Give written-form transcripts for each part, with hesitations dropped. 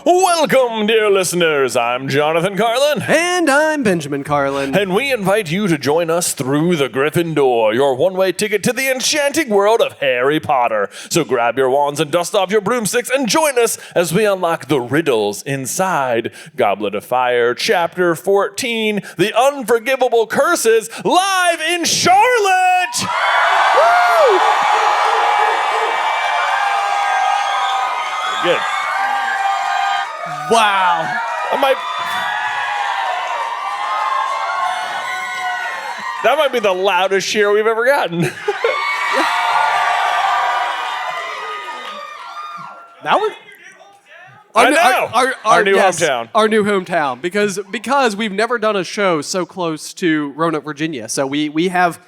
Welcome, dear listeners. I'm Jonathan Carlin. And I'm Benjamin Carlin. And we invite you to join us through the Griffin door, your one-way ticket to the enchanting world of Harry Potter. So grab your wands and dust off your broomsticks and join us as we unlock the riddles inside Goblet of Fire, Chapter 14, The Unforgivable Curses, live in Charlotte! Woo! Good. Wow. That might be the loudest cheer we've ever gotten. That was our new hometown. Our new hometown, because we've never done a show so close to Roanoke, Virginia. So we have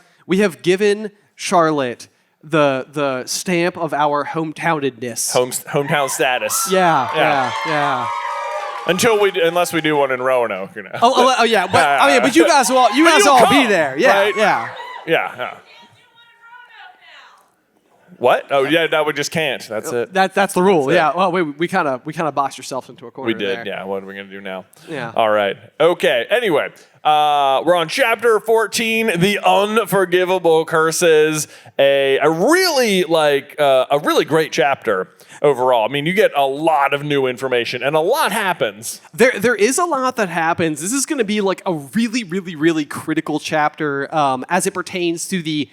given Charlotte the stamp of our hometownedness. Hometown status. Yeah. Unless we do one in Roanoke, you know. Oh yeah, but you guys will all be there. Yeah, right? Yeah. What? Oh yeah, no, we just can't. That's it. That's the rule. That's yeah. it. Well, we kind of boxed yourself into a corner. We did. There. Yeah. What are we gonna do now? Yeah. All right. Okay. Anyway, we're on chapter 14, the unforgivable curses. A really great chapter overall. I mean, you get a lot of new information and a lot happens. There is a lot that happens. This is going to be like a really, really, really critical chapter as it pertains to the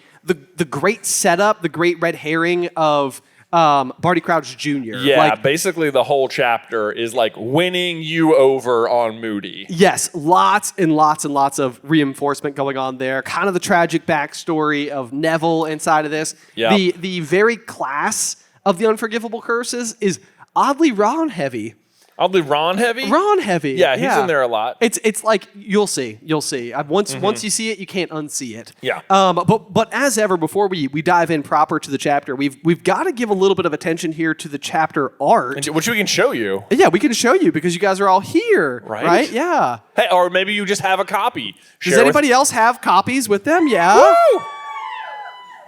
great setup, the great red herring of Barty Crouch Jr. Yeah, basically the whole chapter is like winning you over on Moody. Yes, lots and lots and lots of reinforcement going on there. Kind of the tragic backstory of Neville inside of this. Yeah. The very class of the unforgivable curses is oddly Ron heavy. Oddly Ron heavy? Ron heavy. Yeah, he's in there a lot. It's like you'll see. Once you see it, you can't unsee it. Yeah. But as ever, before we dive in proper to the chapter, we've got to give a little bit of attention here to the chapter art, which we can show you. Yeah, we can show you because you guys are all here, right? Yeah. Hey, or maybe you just have a copy. Does anybody else have copies with them? Yeah. Woo!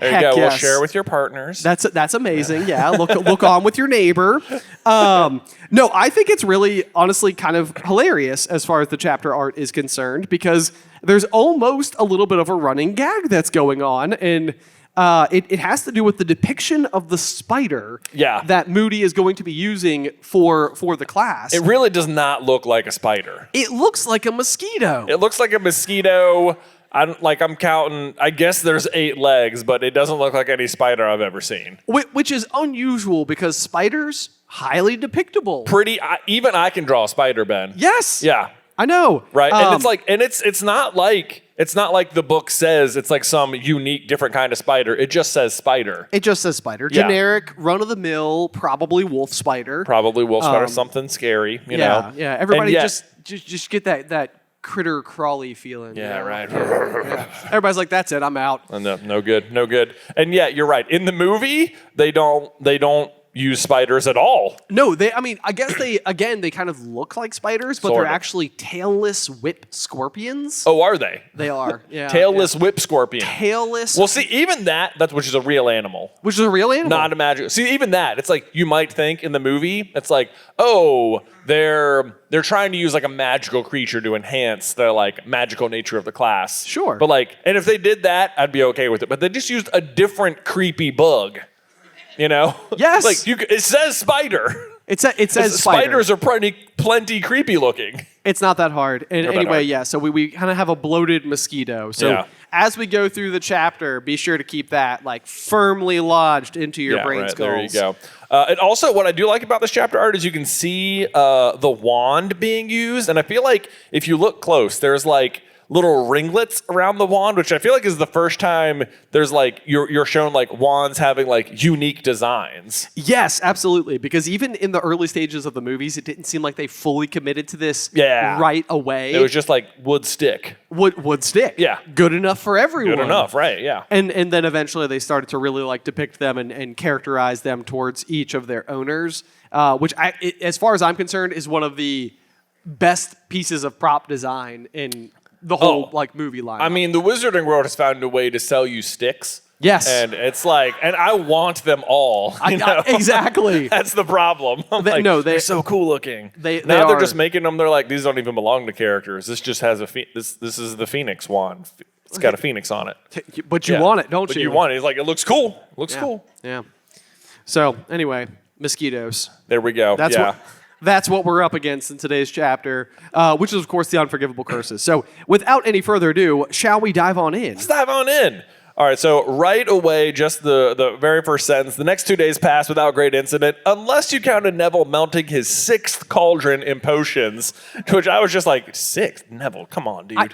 There you go. Yes. We'll share with your partners. That's amazing. Yeah. Look on with your neighbor. No, I think it's really, honestly, kind of hilarious as far as the chapter art is concerned because there's almost a little bit of a running gag that's going on, and it has to do with the depiction of the spider that Moody is going to be using for the class. It really does not look like a spider. It looks like a mosquito. It looks like a mosquito. I'm counting, I guess there's 8 legs, but it doesn't look like any spider I've ever seen. Which is unusual because spiders, highly depictable. Even I can draw a spider, Ben. Yes. Yeah. I know. Right. And it's not like the book says it's like some unique, different kind of spider. It just says spider. It just says spider. Yeah. Generic, run-of-the-mill, probably wolf spider. Something scary, you know. Yeah. Everybody just get that critter crawly feeling. Yeah, right. Yeah. Everybody's like, that's it, I'm out. No good. And yeah, you're right. In the movie, they don't use spiders at all. No, I guess they kind of look like spiders, but they're actually tailless whip scorpions. Oh, are they? They are, yeah. Tailless whip scorpion. Tailless. Well, see, even that's which is a real animal. Which is a real animal? Not a magical. See, even that, it's like you might think in the movie, it's like, oh, they're trying to use like a magical creature to enhance the like magical nature of the class. Sure. But and if they did that, I'd be okay with it. But they just used a different creepy bug. You know? Yes. It says spider. It says spider. Spiders are plenty creepy looking. It's not that hard. And anyway, yeah, so we kind of have a bloated mosquito. So as we go through the chapter, be sure to keep that firmly lodged into your brain skulls. There you go. And also, what I do like about this chapter art is you can see the wand being used. And I feel like if you look close, there's little ringlets around the wand, which I feel like is the first time there's you're shown wands having unique designs. Yes, absolutely. Because even in the early stages of the movies, it didn't seem like they fully committed to this right away. It was just wood stick. Wood stick. Yeah. Good enough for everyone. Good enough, right, yeah. And then eventually they started to really depict them and characterize them towards each of their owners, which as far as I'm concerned is one of the best pieces of prop design in the whole movie line. I mean, the wizarding world has found a way to sell you sticks Yes. And it's like, and I want them all. Exactly. That's the problem. They're so cool looking. They're just making them. They're like, these don't even belong to characters. This just has this is the Phoenix wand. It's got a phoenix on it. But you want it, don't you? But you want it. It's like, it looks cool. Looks cool. Yeah. So anyway, mosquitoes. There we go. That's what we're up against in today's chapter, which is, of course, the unforgivable curses. So without any further ado, shall we dive on in? Let's dive on in. All right, so right away, just the very first sentence, the next 2 days passed without great incident, unless you counted Neville melting his 6th cauldron in potions, to which I was just like, 6th? Neville, come on, dude. I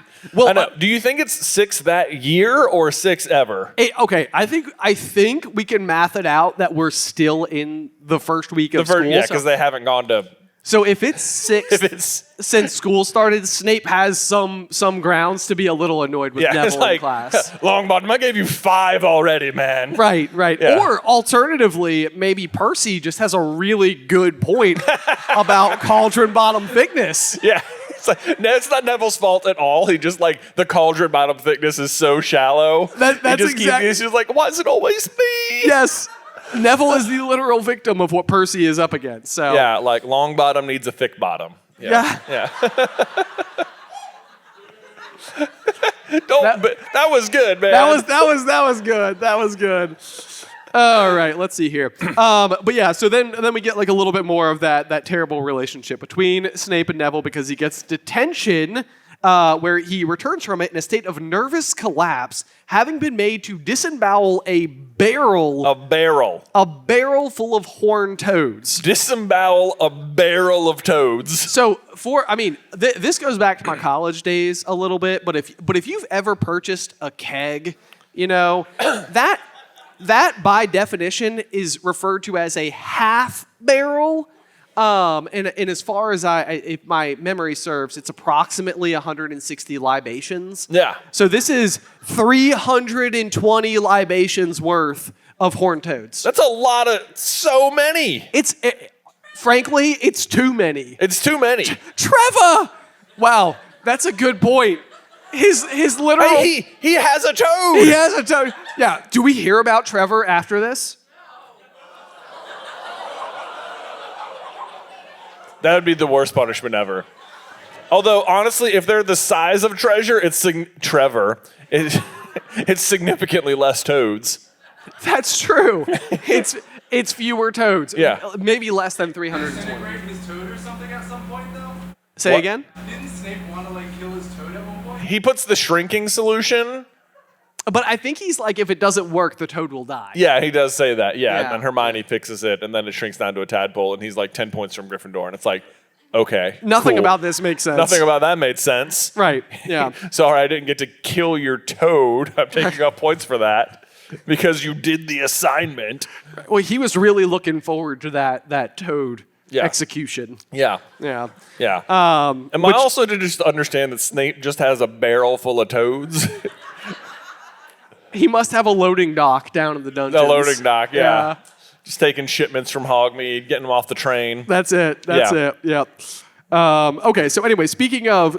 know. Do you think it's 6 that year or 6 ever? Okay, I think we can math it out that we're still in the first week of school. Yeah, because they haven't gone to... So if it's 6 since school started, Snape has some grounds to be a little annoyed with Neville in class. Longbottom, I gave you 5 already, man. Right. Yeah. Or alternatively, maybe Percy just has a really good point about cauldron bottom thickness. Yeah. It's not Neville's fault at all. He just the cauldron bottom thickness is so shallow. That's exactly. He's just like, why is it always me? Yes. Neville is the literal victim of what Percy is up against. So yeah, long bottom needs a thick bottom. Yeah. That was good, man. That was good. That was good. All right, let's see here. But yeah, so then we get a little bit more of that terrible relationship between Snape and Neville because he gets detention. Where he returns from it in a state of nervous collapse, having been made to disembowel a barrel. A barrel full of horned toads. Disembowel a barrel of toads. So this goes back to my college days a little bit, but if you've ever purchased a keg, that by definition is referred to as a half barrel. And as far as if my memory serves, it's approximately 160 libations. Yeah. So this is 320 libations worth of horned toads. That's a lot so many. Frankly, it's too many. It's too many. Trevor! Wow, that's a good point. His literal... Hey, he has a toad! He has a toad. Yeah, do we hear about Trevor after this? That would be the worst punishment ever. Although, honestly, if they're the size of Treasure, it's significantly less toads. That's true. It's fewer toads. Yeah. Maybe less than 320. Didn't Snape break his toad or something at some point, though? Say again? Didn't Snape want to kill his toad at one point? He puts the shrinking solution. But I think he's if it doesn't work, the toad will die. Yeah, he does say that. Yeah. Yeah. And then Hermione fixes it, and then it shrinks down to a tadpole, and he's 10 points from Gryffindor, and it's okay. Nothing cool. about this makes sense. Nothing about that made sense. Right, yeah. Sorry, I didn't get to kill your toad. I'm taking off points for that because you did the assignment. Well, he was really looking forward to that toad execution. Yeah. Yeah. Yeah. Am I also to just understand that Snape just has a barrel full of toads? He must have a loading dock down in the dungeons. The loading dock, yeah. Just taking shipments from Hogmeade, getting them off the train. That's it. Yep. Okay, so anyway, speaking of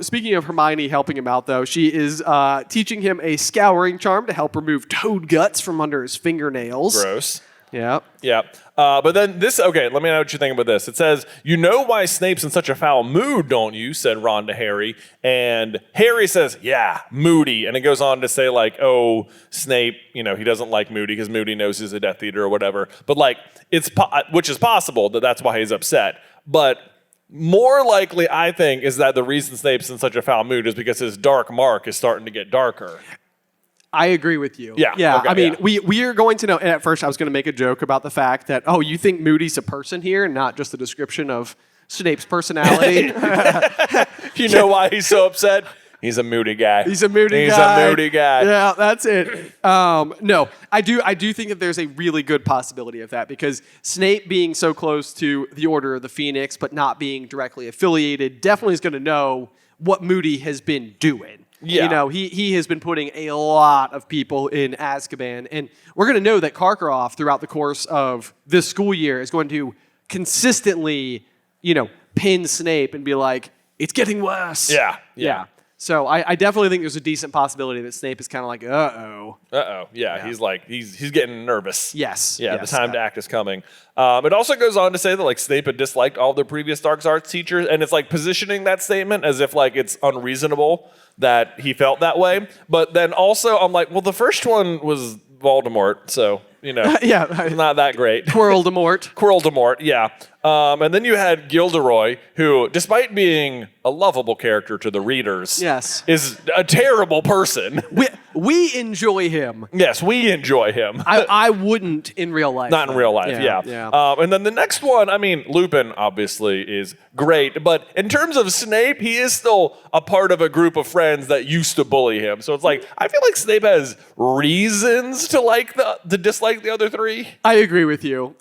Hermione helping him out, though, she is teaching him a scouring charm to help remove toad guts from under his fingernails. Gross. Yep. Yeah. But then let me know what you think about this. It says, "You know why Snape's in such a foul mood, don't you?" said Ron to Harry. And Harry says, "Yeah, Moody." And it goes on to say oh, Snape, he doesn't like Moody because Moody knows he's a Death Eater or whatever. But which is possible that's why he's upset. But more likely, I think, is that the reason Snape's in such a foul mood is because his dark mark is starting to get darker. I agree with you. Yeah. Okay, we are going to know. And at first, I was going to make a joke about the fact that you think Moody's a person here, and not just a description of Snape's personality. You know why he's so upset? He's a moody guy. He's a moody guy. Yeah, that's it. No, I do think that there's a really good possibility of that because Snape being so close to the Order of the Phoenix, but not being directly affiliated, definitely is going to know what Moody has been doing. Yeah. He has been putting a lot of people in Azkaban, and we're going to know that Karkaroff throughout the course of this school year is going to consistently, pin Snape and be like, it's getting worse. Yeah. So I definitely think there's a decent possibility that Snape is kind of like, uh-oh. Yeah, he's like, he's getting nervous. Yes. Yeah, yes, the time to act is coming. It also goes on to say that like Snape had disliked all the previous dark arts teachers, and it's like positioning that statement as if like it's unreasonable that he felt that way. But then also I'm like, well, the first one was Voldemort, so yeah, it's not that great. Quirrell-de-Mort. Quirrell-de-Mort, yeah. And then you had Gilderoy, who, despite being a lovable character to the readers, Yes. is a terrible person. We enjoy him. Yes, we enjoy him. I wouldn't in real life. Not in real life, yeah. And then the next one, I mean, Lupin obviously is great, but in terms of Snape, he is still a part of a group of friends that used to bully him. So it's like, I feel like Snape has reasons to dislike the other three. I agree with you.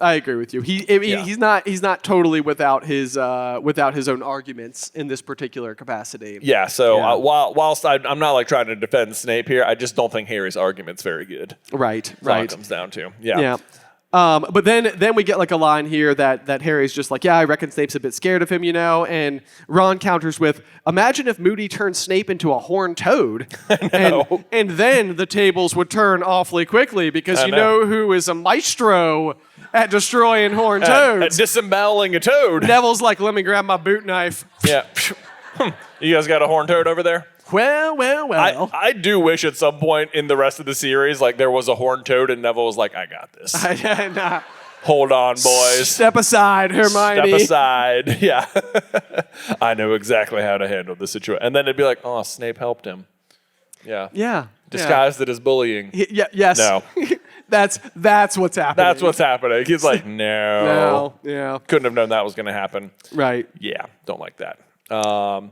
He's not totally without his own arguments in this particular capacity. Yeah. So whilst I'm not like trying to defend Snape here, I just don't think Harry's argument's very good. Right. That's all it comes down to. Yeah. Yeah. But then we get like a line here that Harry's just like, yeah, I reckon Snape's a bit scared of him, and Ron counters with, imagine if Moody turned Snape into a horned toad, and then the tables would turn awfully quickly because you know who is a maestro at destroying horned toads. At disemboweling a toad. Neville's like, let me grab my boot knife. Yeah. You guys got a horned toad over there? Well. I do wish at some point in the rest of the series, like there was a horned toad and Neville was like, I got this. Nah. Hold on, boys. Step aside, Hermione. Step aside. Yeah. I know exactly how to handle the situation. And then it'd be like, oh, Snape helped him. Yeah. Yeah. Disguised it as bullying. Yes. No. That's what's happening. That's what's happening. He's like, no. Yeah. Couldn't have known that was going to happen. Right. Yeah. Don't like that. Then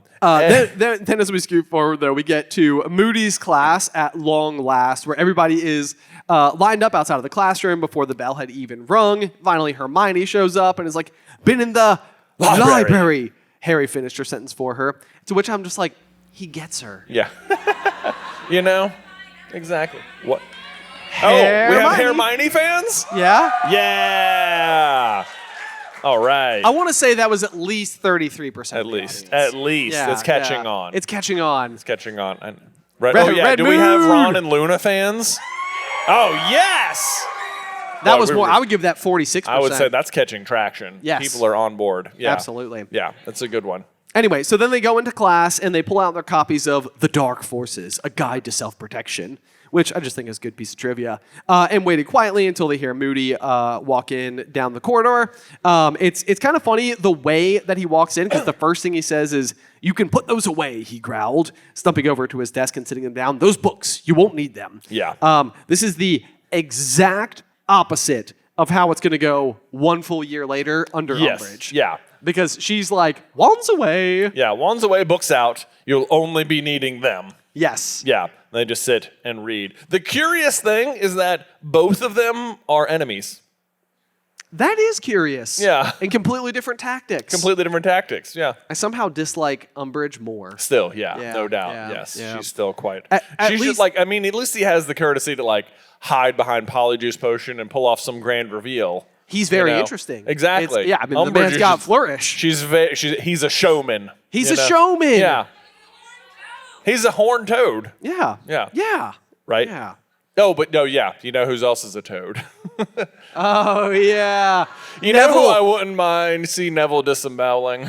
as we scoot forward, though, we get to Moody's class at long last, where everybody is lined up outside of the classroom before the bell had even rung. Finally, Hermione shows up and is like, been in the library. Harry finished her sentence for her, to which I'm just like, he gets her. Yeah. Exactly. What? Oh, we have Hermione fans? Yeah? Yeah. All right. I want to say that was at least 33%. At least. Yeah, it's catching on. It's catching on. It's catching on. Red Do we have Moon. Ron and Luna fans? Oh, yes. That was more. I would give that 46%. I would say that's catching traction. Yes. People are on board. Yeah. Absolutely. Yeah, that's a good one. Anyway, so then they go into class and they pull out their copies of The Dark Forces, A Guide to Self-Protection, which I just think is a good piece of trivia, and waited quietly until they hear Moody walk in down the corridor. It's kind of funny the way that he walks in, because the first thing he says is, "You can put those away," he growled, stumping over to his desk and sitting them down. "Those books, you won't need them." Yeah. This is the exact opposite of how it's going to go one full year later under Umbridge. Yeah. Because she's like, wands away. Yeah, wands away, books out. You'll only be needing them. Yes. Yeah, they just sit and read. The curious thing is that both of them are enemies. That is curious. Yeah. And completely different tactics. Yeah. I somehow dislike Umbridge more. Still, yeah, no doubt. yeah, Yes, yeah. she's still quite. At She's least- just like, I mean, at least he has the courtesy to like hide behind Polyjuice Potion and pull off some grand reveal. He's very interesting. Exactly. The Umbridge man's is got just- flourish. He's a showman. He's a showman. Yeah. He's a horned toad. Yeah. Yeah. Yeah. Right? Yeah. Oh, but no, yeah. You know who else is a toad? Oh, yeah. You know who I wouldn't mind see Neville disemboweling?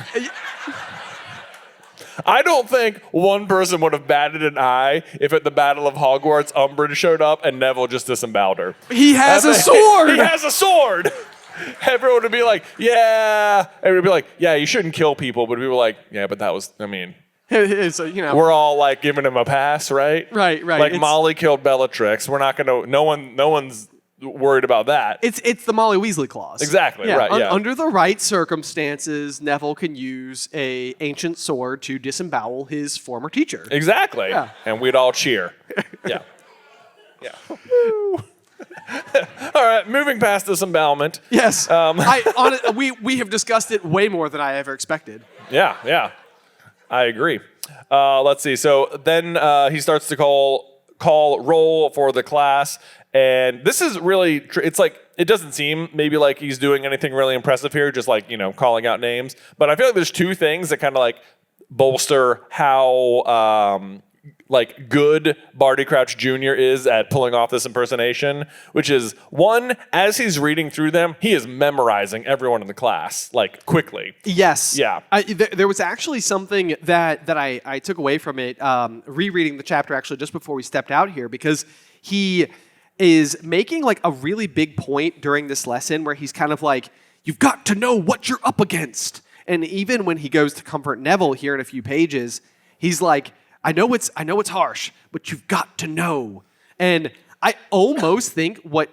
I don't think one person would have batted an eye if at the Battle of Hogwarts Umbridge showed up and Neville just disemboweled her. He has a sword. He has a sword. Everyone would be like, yeah. Everyone would be like, yeah, you shouldn't kill people. But people were like, yeah, but that was, I mean, It's, we're all like giving him a pass, right? Right. Like Molly killed Bellatrix. We're not going to, no one's worried about that. It's the Molly Weasley clause. Exactly, right, yeah. Under the right circumstances, Neville can use a ancient sword to disembowel his former teacher. Exactly. Yeah. And we'd all cheer. Yeah. Yeah. All right, moving past disembowelment. Yes. We have discussed it way more than I ever expected. Yeah. I agree. Let's see. So then he starts to call roll for the class. And this is really, it's like, it doesn't seem maybe like he's doing anything really impressive here, just like, calling out names. But I feel like there's two things that kind of like bolster how like good Barty Crouch Jr. is at pulling off this impersonation, which is one, as he's reading through them, he is memorizing everyone in the class like quickly. Yes. Yeah. There was actually something that I took away from it, rereading the chapter actually just before we stepped out here, because he is making like a really big point during this lesson where he's kind of like, you've got to know what you're up against. And even when he goes to comfort Neville here in a few pages, he's like, I know it's harsh, but you've got to know. And I almost think what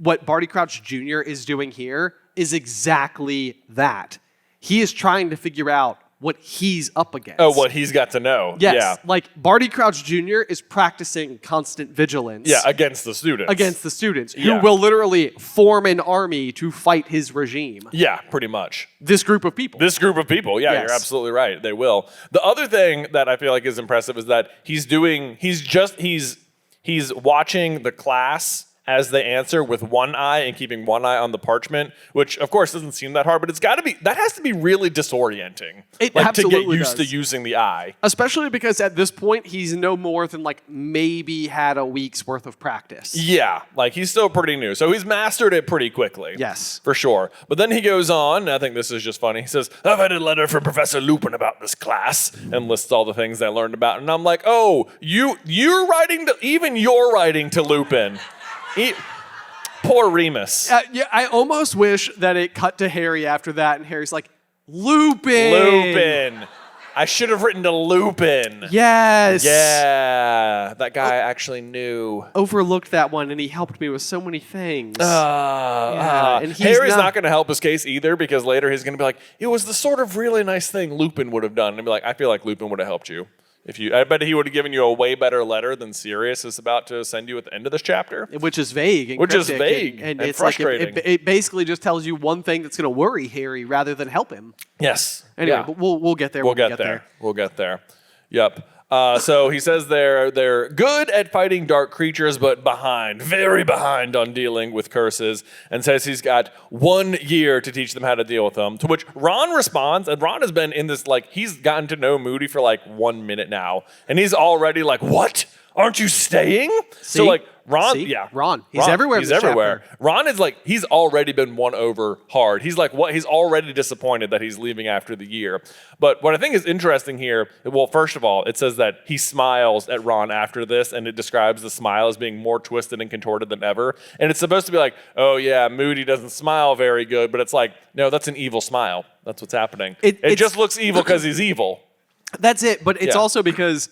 Barty Crouch Jr. is doing here is exactly that. He is trying to figure out what he's up against. Oh, what he's got to know. Yes. Yeah. Like Barty Crouch Jr. is practicing constant vigilance. Yeah, against the students. Who will literally form an army to fight his regime. Yeah, pretty much. This group of people. Yeah, Yes. You're absolutely right. They will. The other thing that I feel like is impressive is that he's watching the class as they answer with one eye and keeping one eye on the parchment, which of course doesn't seem that hard, but that has to be really disorienting. It like absolutely to get used does. to using the eye. Especially because at this point, he's no more than like maybe had a week's worth of practice. Yeah, like he's still pretty new. So he's mastered it pretty quickly. Yes. For sure. But then he goes on, and I think this is just funny. He says, I've had a letter from Professor Lupin about this class, and lists all the things I learned about. And I'm like, oh, you're writing to Lupin. Poor Remus. Yeah, I almost wish that it cut to Harry after that, and Harry's like, Lupin! Lupin. I should have written to Lupin. Yes! Yeah, that guy actually knew. Overlooked that one, and he helped me with so many things. And Harry's not going to help his case either, because later he's going to be like, it was the sort of really nice thing Lupin would have done. And be like, I feel like Lupin would have helped you. I bet he would have given you a way better letter than Sirius is about to send you at the end of this chapter. Which is vague and cryptic and it's frustrating. Like it basically just tells you one thing that's going to worry Harry rather than help him. Yes. Anyway, Yeah. but we'll get there. We'll get there. Yep. So he says they're good at fighting dark creatures, but very behind on dealing with curses, and says he's got 1 year to teach them how to deal with them. To which Ron responds, and Ron has been in this, like, he's gotten to know Moody for like 1 minute now, and he's already like, what? Aren't you staying? See? So like Ron, See? yeah, Ron. He's everywhere in He's this everywhere. chapter. Ron is like, he's already been won over hard. He's like, what? He's already disappointed that he's leaving after the year. But what I think is interesting here, well, first of all, it says that he smiles at Ron after this, and it describes the smile as being more twisted and contorted than ever. And it's supposed to be like, oh yeah, Moody doesn't smile very good, but it's like, no, that's an evil smile. That's what's happening. It just looks evil because he's evil. That's it, but it's Yeah. also because,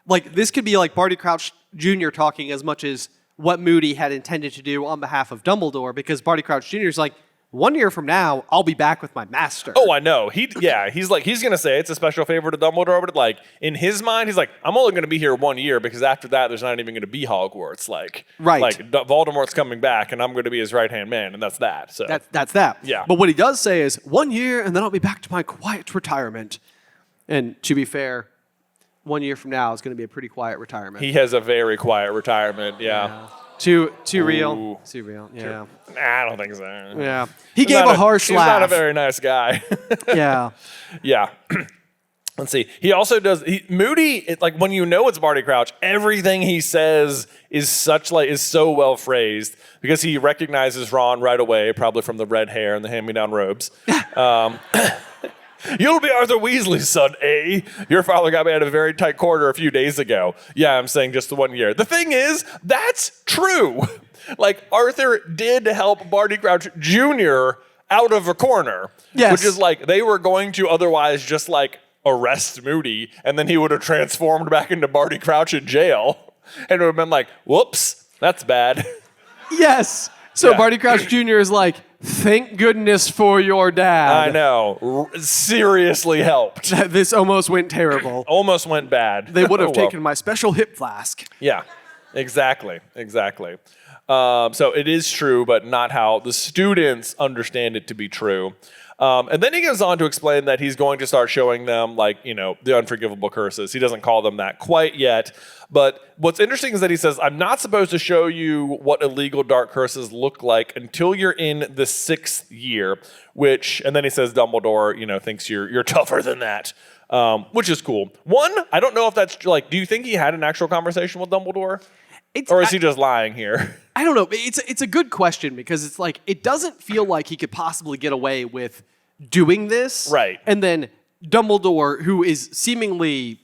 like, this could be like Barty Crouch Jr. talking as much as what Moody had intended to do on behalf of Dumbledore, because Barty Crouch Jr. is like, 1 year from now, I'll be back with my master. Oh, I know. He's gonna say it's a special favor to Dumbledore, but like in his mind, he's like, I'm only gonna be here 1 year because after that, there's not even gonna be Hogwarts. Like, Right. Like Voldemort's coming back, and I'm gonna be his right hand man, and that's that. So That's that. Yeah. But what he does say is 1 year, and then I'll be back to my quiet retirement. And to be fair, 1 year from now is going to be a pretty quiet retirement. he has a very quiet retirement. Yeah. Too real. Ooh. Too real. Yeah. Nah, I don't think so. Yeah. He gave a harsh he's laugh. not a very nice guy. Yeah. Yeah. Let's see. He also does. Moody, like when you know it's Barty Crouch, everything he says is so well phrased because he recognizes Ron right away, probably from the red hair and the hand-me-down robes. You'll be Arthur Weasley's son, eh? Your father got me out of a very tight corner a few days ago. Yeah, I'm saying just the 1 year. The thing is, that's true. Like, Arthur did help Barty Crouch Jr. out of a corner. Yes. Which is like, they were going to otherwise just like arrest Moody, and then he would have transformed back into Barty Crouch in jail. And it would have been like, whoops, that's bad. Yes. So Yeah. Barty Crouch Jr. is like, thank goodness for your dad. I know. Seriously helped. This almost went terrible. Almost went bad. They would have Oh, well. taken my special hip flask. Yeah, exactly. So it is true, but not how the students understand it to be true. And then he goes on to explain that he's going to start showing them, like, the unforgivable curses. He doesn't call them that quite yet. But what's interesting is that he says, I'm not supposed to show you what illegal dark curses look like until you're in the 6th year, and then he says Dumbledore, thinks you're tougher than that. which is cool. One, I don't know if that's like, do you think he had an actual conversation with Dumbledore? Or is he just lying here? I don't know. It's a good question because it's like, it doesn't feel like he could possibly get away with doing this. Right. And then Dumbledore, who is seemingly,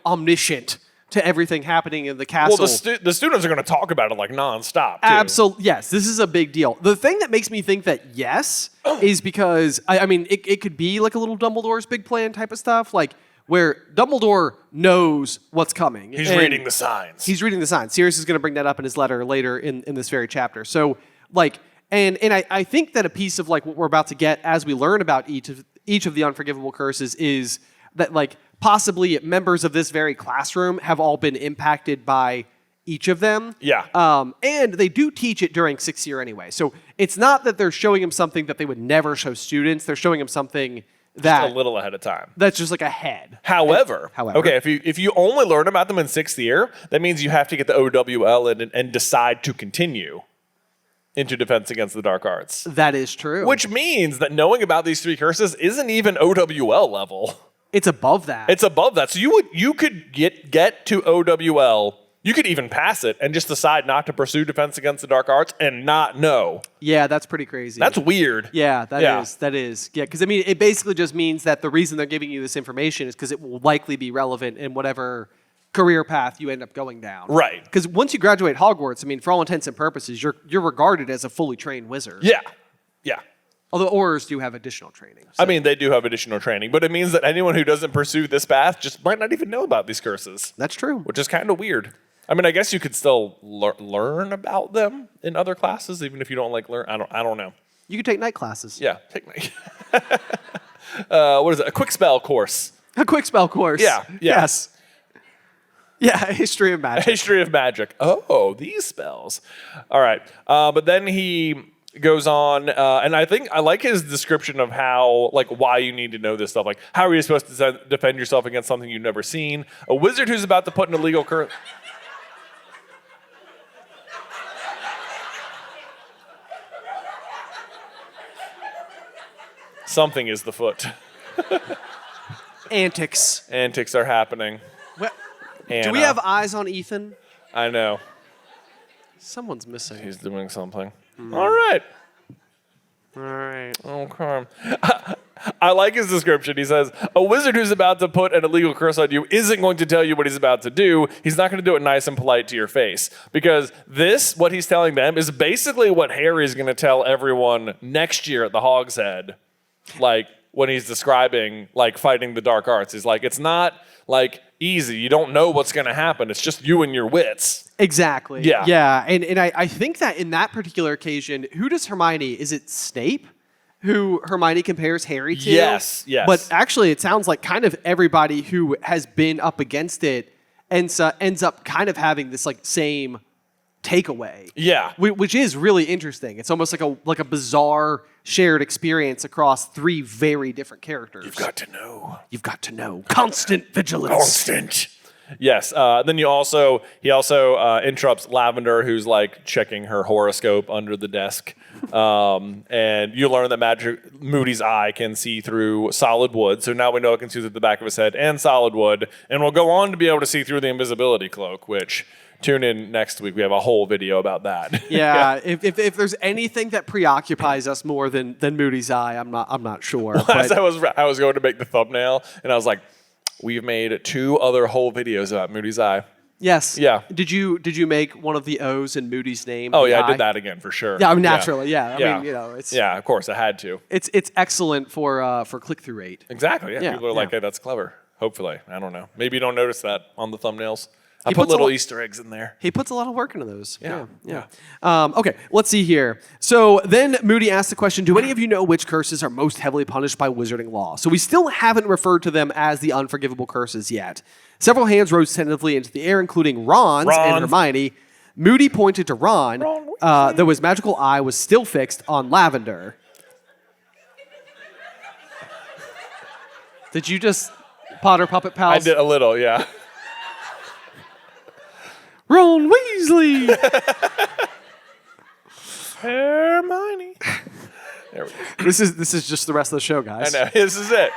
omniscient to everything happening in the castle. Well, the students are going to talk about it like nonstop, too. Absolutely. Yes, this is a big deal. The thing that makes me think that yes is because, I mean, it could be like a little Dumbledore's big plan type of stuff, like where Dumbledore knows what's coming. He's reading the signs. He's reading the signs. Sirius is going to bring that up in his letter later in this very chapter. So, like, and I think that a piece of like what we're about to get as we learn about each of the unforgivable curses is that like possibly members of this very classroom have all been impacted by each of them. Yeah. And they do teach it during 6th year anyway. So it's not that they're showing him something that they would never show students. They're showing him something that Just a little ahead of time. that's just like ahead. However, okay, if you only learn about them in 6th year, that means you have to get the OWL and decide to continue into Defense Against the Dark Arts. That is true. Which means that knowing about these 3 curses isn't even OWL level. It's above that. It's above that. So you could get to OWL. You could even pass it and just decide not to pursue Defense Against the Dark Arts and not know. Yeah, that's pretty crazy. That's weird. Yeah, that is. Yeah, because I mean, it basically just means that the reason they're giving you this information is because it will likely be relevant in whatever career path you end up going down. Right. Because once you graduate Hogwarts, I mean, for all intents and purposes, you're regarded as a fully trained wizard. Yeah. Yeah. Although Aurors do have additional training. I mean, they do have additional training, but it means that anyone who doesn't pursue this path just might not even know about these curses. That's true. Which is kind of weird. I mean, I guess you could still learn about them in other classes, even if you don't like learn. I don't know. You could take night classes. Yeah, take night. What is it? A quick spell course. A quick spell course. Yeah. Yes. Yeah, history of magic. History of magic. Oh, these spells. All right. But then he goes on, and I think I like his description of how, like, why you need to know this stuff. Like, how are you supposed to defend yourself against something you've never seen? A wizard who's about to put an illegal curse. Something is the foot. Antics. Antics are happening. Well, do Anna. we have eyes on Ethan? I know. Someone's missing. He's doing something. All right. All right. Okay. I like his description. He says, a wizard who's about to put an illegal curse on you isn't going to tell you what he's about to do. He's not going to do it nice and polite to your face. Because this, what he's telling them, is basically what Harry's going to tell everyone next year at the Hog's Head. Like, when he's describing, like, fighting the dark arts. He's like, it's not, like, easy. You don't know what's going to happen. It's just you and your wits. Exactly. Yeah. Yeah. And I think that in that particular occasion, who does Hermione? Is it Snape who Hermione compares Harry to? Yes. But actually, it sounds like kind of everybody who has been up against it ends up kind of having this, like, same takeaway. Yeah. Which is really interesting. It's almost like a bizarre shared experience across 3 very different characters. You've got to know. You've got to know. Constant vigilance. Constant. Yes. Then he also interrupts Lavender, who's like checking her horoscope under the desk, and you learn that Moody's eye can see through solid wood. So now we know it can see through the back of his head and solid wood, and we'll go on to be able to see through the invisibility cloak. Which tune in next week. We have a whole video about that. Yeah. if there's anything that preoccupies us more than Moody's eye, I'm not sure. As I was going to make the thumbnail, and I was like, we've made 2 other whole videos about Moody's eye. Yes. Yeah. Did you make one of the O's in Moody's name? Oh the yeah, eye? I did that again for sure. Yeah, I mean, naturally. Yeah. Yeah. I mean, it's of course I had to. it's excellent for click-through rate. Exactly. Yeah. Yeah, People are like, yeah. hey, that's clever. Hopefully, I don't know. Maybe you don't notice that on the thumbnails. I He put puts a little lot- Easter eggs in there. He puts a lot of work into those. Yeah. Okay, let's see here. So then Moody asks the question, do any of you know which curses are most heavily punished by wizarding law? So we still haven't referred to them as the unforgivable curses yet. Several hands rose tentatively into the air, including Ron's and Hermione. Moody pointed to Ron, though his magical eye was still fixed on Lavender. Did you just Potter Puppet Pals? I did a little, yeah. Ron Weasley! Hermione. There we go. This is just the rest of the show, guys. I know. This is it.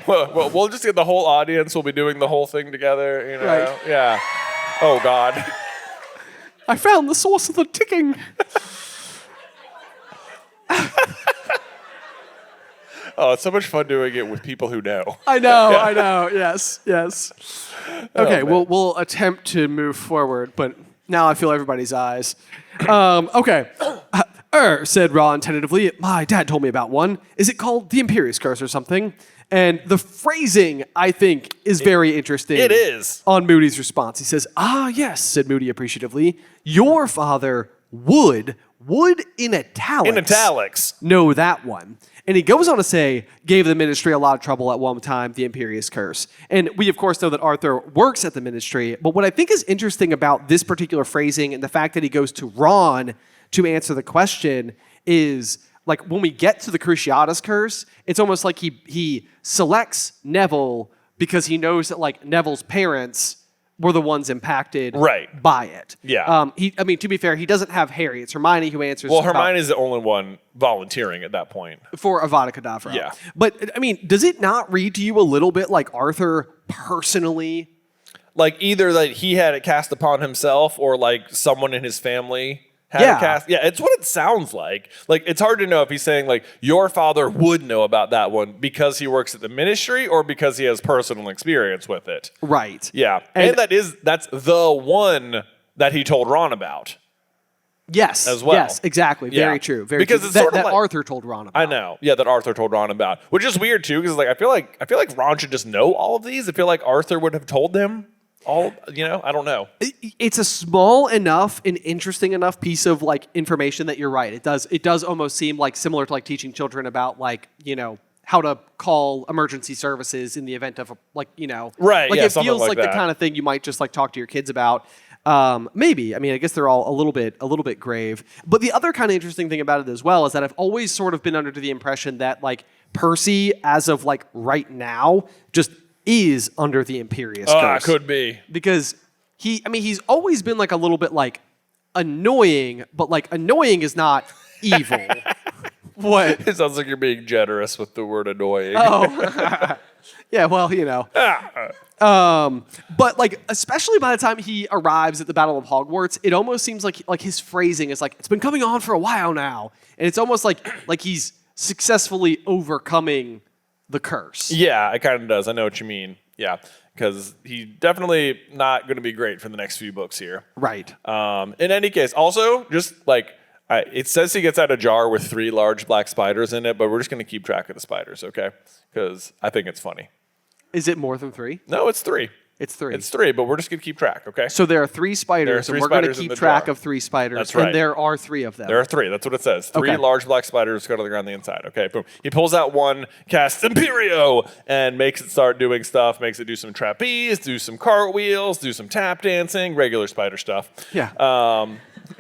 well, we'll just get the whole audience. We'll be doing the whole thing together. You know? Right. Yeah. Oh God. I found the source of the ticking. Oh, it's so much fun doing it with people who know. I know. Yes. Okay, man. we'll attempt to move forward, but now I feel everybody's eyes. Okay. Said Ron tentatively. My dad told me about one. Is it called the Imperious Curse or something? And the phrasing, I think, is very interesting. It is. On Moody's response. He says, yes, said Moody appreciatively. Your father would in italics. In italics. Know that one. And he goes on to say, gave the ministry a lot of trouble at one time, the Imperious Curse. And we, of course, know that Arthur works at the ministry. But what I think is interesting about this particular phrasing and the fact that he goes to Ron to answer the question is, like, when we get to the Cruciatus curse, it's almost like he selects Neville because he knows that, like, Neville's parents were the ones impacted by it. Yeah. To be fair, he doesn't have Harry. It's Hermione who answers. Well, Hermione's the only one volunteering at that point. For Avada Kedavra. Yeah. But, I mean, does it not read to you a little bit like Arthur personally? Like, either that he had it cast upon himself or, like, someone in his family had it cast. Yeah, it's what it sounds like. Like, it's hard to know if he's saying, like, your father would know about that one because he works at the ministry or because he has personal experience with it. Right. Yeah. And that's the one that he told Ron about. Yes. As well. Yes, exactly. Yeah. Very true. Very because true. it's sort of that like, Arthur told Ron about. I know. Yeah, that Arthur told Ron about. Which is weird too, because like I feel like Ron should just know all of these. I feel like Arthur would have told them all, I don't know. It's a small enough and interesting enough piece of like information that you're right. It does almost seem like similar to like teaching children about like, how to call emergency services in the event of Right, like yeah, it something feels like like that. the kind of thing you might just like talk to your kids about. Maybe. I mean, I guess they're all a little bit grave. But the other kind of interesting thing about it as well is that I've always sort of been under the impression that like Percy, as of like right now, just is under the Imperious Curse. Could be. Because he's always been like a little bit like annoying, but like annoying is not evil. What? It sounds like you're being generous with the word annoying. Oh. Yeah, well, but like, especially by the time he arrives at the Battle of Hogwarts, it almost seems like his phrasing is like, it's been coming on for a while now. And it's almost like he's successfully overcoming the curse. Yeah, it kind of does. I know what you mean. Yeah, because he's definitely not going to be great for the next few books here. Right. In any case, also, just like, it says he gets out a jar with 3 large black spiders in it, but we're just going to keep track of the spiders, okay? Because I think it's funny. Is it more than 3? No, it's 3. It's 3. It's 3, but we're just going to keep track, okay? So there are 3 spiders, There are 3 and we're going to spiders in keep the track jar. of 3 spiders. That's right. And there are 3 of them. There are 3. That's what it says. 3 Okay. large black spiders go to the ground on the inside. Okay, boom. He pulls out one, casts Imperio, and makes it start doing stuff. Makes it do some trapeze, do some cartwheels, do some tap dancing, regular spider stuff. Yeah.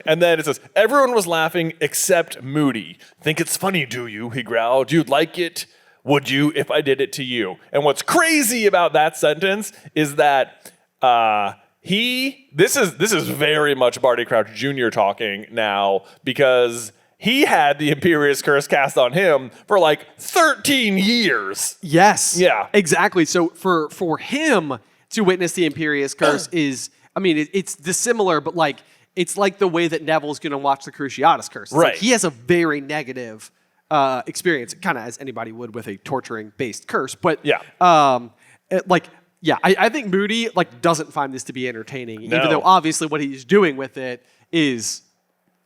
And then it says, everyone was laughing except Moody. Think it's funny, do you? He growled. You'd like it? Would you if I did it to you? And what's crazy about that sentence is that this is very much Barty Crouch Jr. talking now, because he had the Imperious Curse cast on him for like 13 years. Yes. Yeah. Exactly. So for him to witness the Imperious Curse is, it's dissimilar, but like it's like the way that Neville's going to watch the Cruciatus Curse. It's Right. like he has a very negative experience, kind of as anybody would with a torturing-based curse. But Yeah. I think Moody like doesn't find this to be entertaining, even No. though obviously what he's doing with it is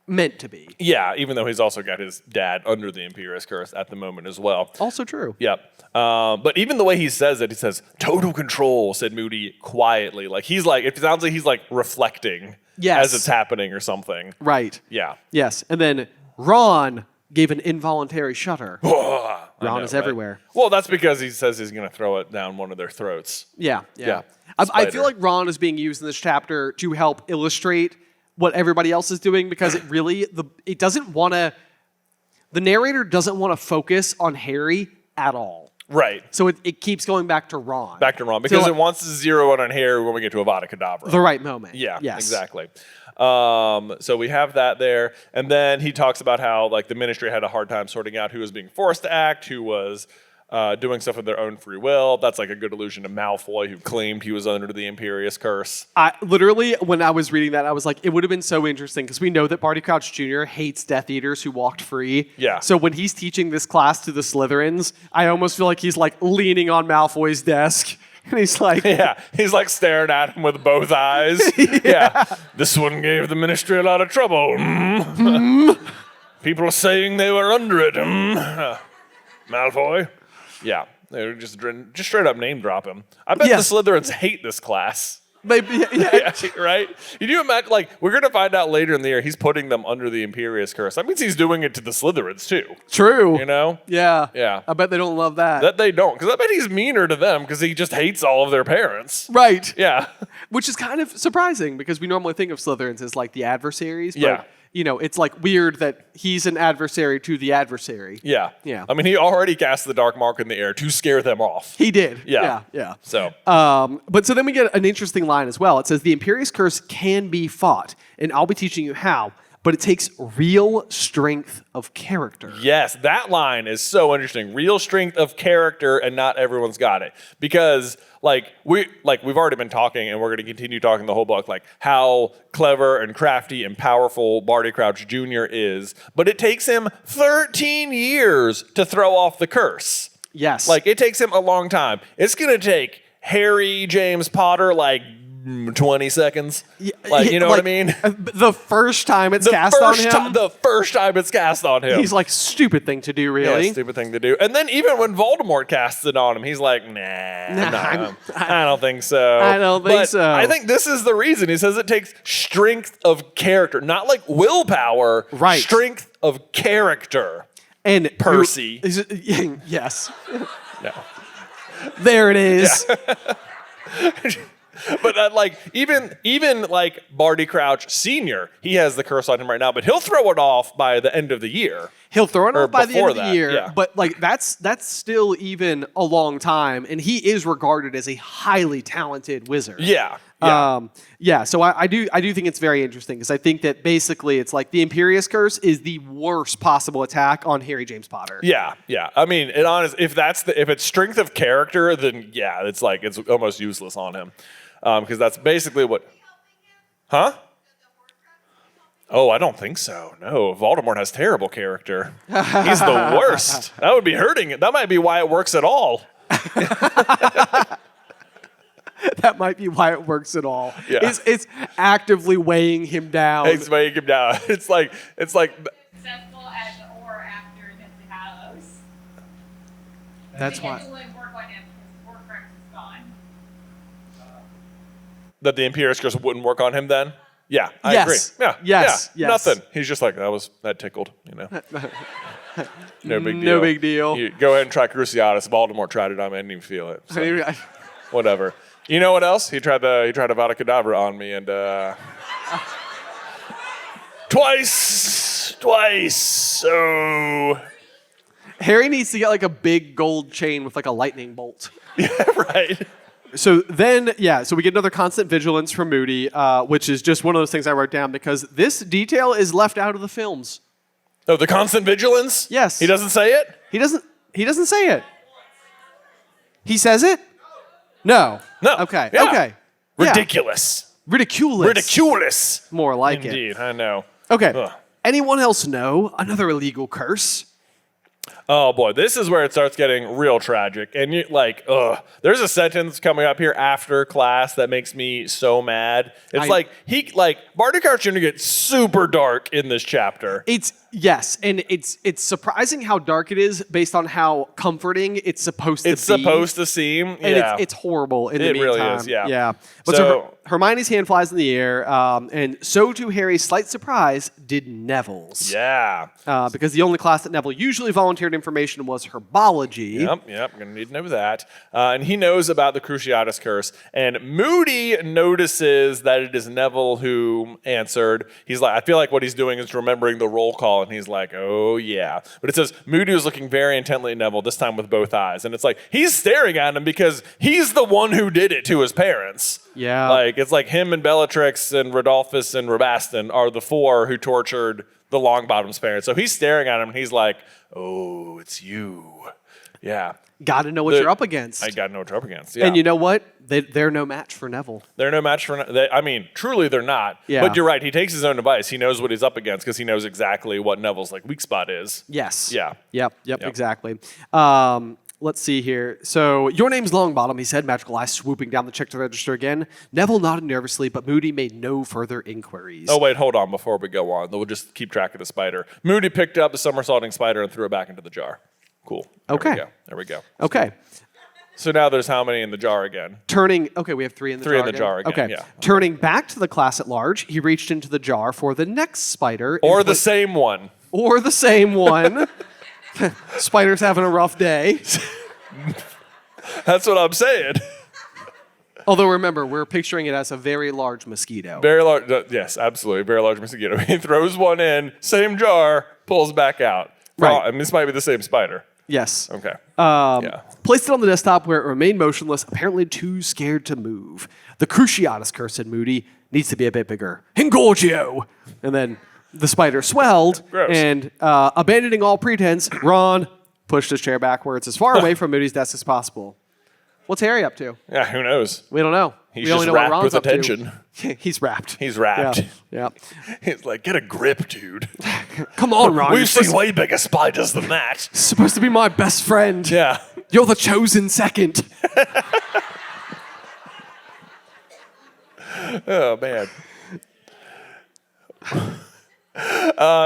meant to be. Yeah, even though he's also got his dad under the Imperious Curse at the moment as well. Also true. Yep. But even the way he says it, he says, total control, said Moody quietly. Like he's like, it sounds like he's like reflecting Yes. as it's happening or something. Right. Yeah. Yes. And then Ron gave an involuntary shudder. I Ron know, is right? everywhere. Well, that's because he says he's going to throw it down one of their throats. Yeah. Yeah. I Spider. feel like Ron is being used in this chapter to help illustrate what everybody else is doing, because it really, the narrator doesn't want to focus on Harry at all. Right. So it keeps going back to Ron. Back to Ron. Because So, it wants to zero in on Harry when we get to Avada Kedavra. the right moment. Yeah, Yes. exactly. So we have that there. And then he talks about how like the ministry had a hard time sorting out who was being forced to act, who was doing stuff of their own free will. That's like a good allusion to Malfoy, who claimed he was under the Imperious curse. I literally, when I was reading that, I was like, it would have been so interesting because we know that Barty Crouch Jr. hates Death Eaters who walked free. Yeah. So when he's teaching this class to the Slytherins, I almost feel like he's like leaning on Malfoy's desk. And he's like, Yeah, he's like staring at him with both eyes. Yeah. This one gave the ministry a lot of trouble. People are saying they were under it. Malfoy. Yeah, they were just straight up name drop him. I bet Yes. the Slytherins hate this class. maybe, yeah. Yeah, right? You do imagine, like, we're going to find out later in the year he's putting them under the Imperious curse. That means he's doing it to the Slytherins, too. True. You know? Yeah. Yeah. I bet they don't love that. That they don't, because I bet he's meaner to them because he just hates all of their parents. Right. Yeah. Which is kind of surprising because we normally think of Slytherins as like the adversaries. But, Yeah. you know, it's like weird that he's an adversary to the adversary. Yeah. Yeah. I mean, he already cast the dark mark in the air to scare them off. He did. Yeah. Yeah. So, But so then we get an interesting line as well. It says, the Imperious Curse can be fought, and I'll be teaching you how, but it takes real strength of character. yes, that line is so interesting. Real strength of character, and not everyone's got it. Because we've already been talking, and we're going to continue talking the whole book, like how clever and crafty and powerful Barty Crouch Jr. is, but it takes him 13 years to throw off the curse. Yes. Like, it takes him a long time. It's going to take Harry James Potter 20 seconds. Like, you know what I mean? The first time it's cast on him, The first time it's cast on him. he's like, stupid thing to do, really. Yeah, stupid thing to do. And then even when Voldemort casts it on him, he's like, nah, I don't think so. I don't think so. I think this is the reason. He says it takes strength of character, not like willpower, Right. strength of character. And Percy. Yes. No. There it is. But even like Barty Crouch Sr., he has the curse on him right now, but he'll throw it off by the end of the year. He'll throw it Or off by the end before of the that, year, yeah. but like that's still even a long time, and he is regarded as a highly talented wizard. Yeah. So I do think it's very interesting because I think that basically it's like the Imperious Curse is the worst possible attack on Harry James Potter. Yeah. I mean, if it's strength of character, then yeah, it's almost useless on him, because that's basically what. Huh? Oh, I don't think so. No, Voldemort has terrible character. He's the worst. That would be hurting it. That might be why it works at all. That might be why it works at all. Yeah. It's actively weighing him down. It's weighing him down. It's like. Successful as or after Deathly Hallows. That's They why. can't do any work on him because Horcrux is gone. That the Imperious Curse wouldn't work on him then? Yeah, I Yes. agree. Yeah. Yes. Yeah. Yes. Nothing. He's just like, that tickled, you know. No big deal. No big deal. You go ahead and try Cruciatus. Voldemort tried it on me. I didn't even feel it. So, whatever. You know what else? He tried Avada Kedavra on me, and twice. So Harry needs to get like a big gold chain with like a lightning bolt. yeah, right. So then, so we get another constant vigilance from Moody, which is just one of those things I wrote down because this detail is left out of the films. Oh, the constant vigilance? Yes. He doesn't say it? He doesn't say it. He says it? No. No. Okay. Yeah. Okay. Yeah. Ridiculous. Ridiculous. More like it. Indeed, I know. Okay. Ugh. Anyone else know another illegal curse? Oh boy, this is where it starts getting real tragic. And there's a sentence coming up here after class that makes me so mad. It's Barty Crouch Jr. gets super dark in this chapter. And it's surprising how dark it is based on how comforting it's supposed to be. It's supposed to seem. And Yeah. it's horrible in the It meantime. really is, yeah. Yeah. But so Hermione's hand flies in the air, and so to Harry's slight surprise did Neville's. Yeah. Because the only class that Neville usually volunteered secret information was herbology. Yep, I'm going to need to know that. And he knows about the Cruciatus curse. And Moody notices that it is Neville who answered. He's like, I feel like what he's doing is remembering the roll call, and he's like, oh yeah. But it says, Moody was looking very intently at Neville, this time with both eyes. And it's like, he's staring at him because he's the one who did it to his parents. Yeah. Like, it's like him and Bellatrix and Rodolphus and Rabastin are the four who tortured the Longbottom's parents. So he's staring at him, and he's like, oh, it's you. Yeah. Got to know what you're up against. I got to know what you're up against. Yeah. And you know what? They're no match for Neville. They're no match for. I mean, truly, they're not. Yeah. But you're right. He takes his own advice. He knows what he's up against because he knows exactly what Neville's like weak spot is. Yes. Yeah. Yep. Exactly. Let's see here. So, your name's Longbottom, he said, magical eye swooping down the check to register again. Neville nodded nervously, but Moody made no further inquiries. Oh, wait, hold on before we go on. We'll just keep track of the spider. Moody picked up the somersaulting spider and threw it back into the jar. Cool. There we go. Okay. So now there's how many in the jar again? We have 3 in the jar. 3 in the jar again, Okay. yeah. Turning back to the class at large, he reached into the jar for the next spider. Or the same one. Or the same one. Spider's having a rough day. That's what I'm saying. Although remember, we're picturing it as a very large mosquito. Very large. Yes, absolutely. Very large mosquito. He throws one in, same jar, pulls back out. Right. I mean, this might be the same spider. Yes. Okay. Placed it on the desktop where it remained motionless, apparently too scared to move. The Cruciatus curse, said Moody, needs to be a bit bigger. Engorgio! And then the spider swelled, Gross. and abandoning all pretense, Ron pushed his chair backwards as far away from Moody's desk as possible. What's Harry up to? Yeah, who knows? We don't know. He's we only just know what wrapped Ron's with up attention. to. He's wrapped. He's wrapped. Yeah. He's like, get a grip, dude. Come on, Ron. We've You're seen way bigger spiders than that. supposed to be my best friend. Yeah. You're the chosen second. Oh, man.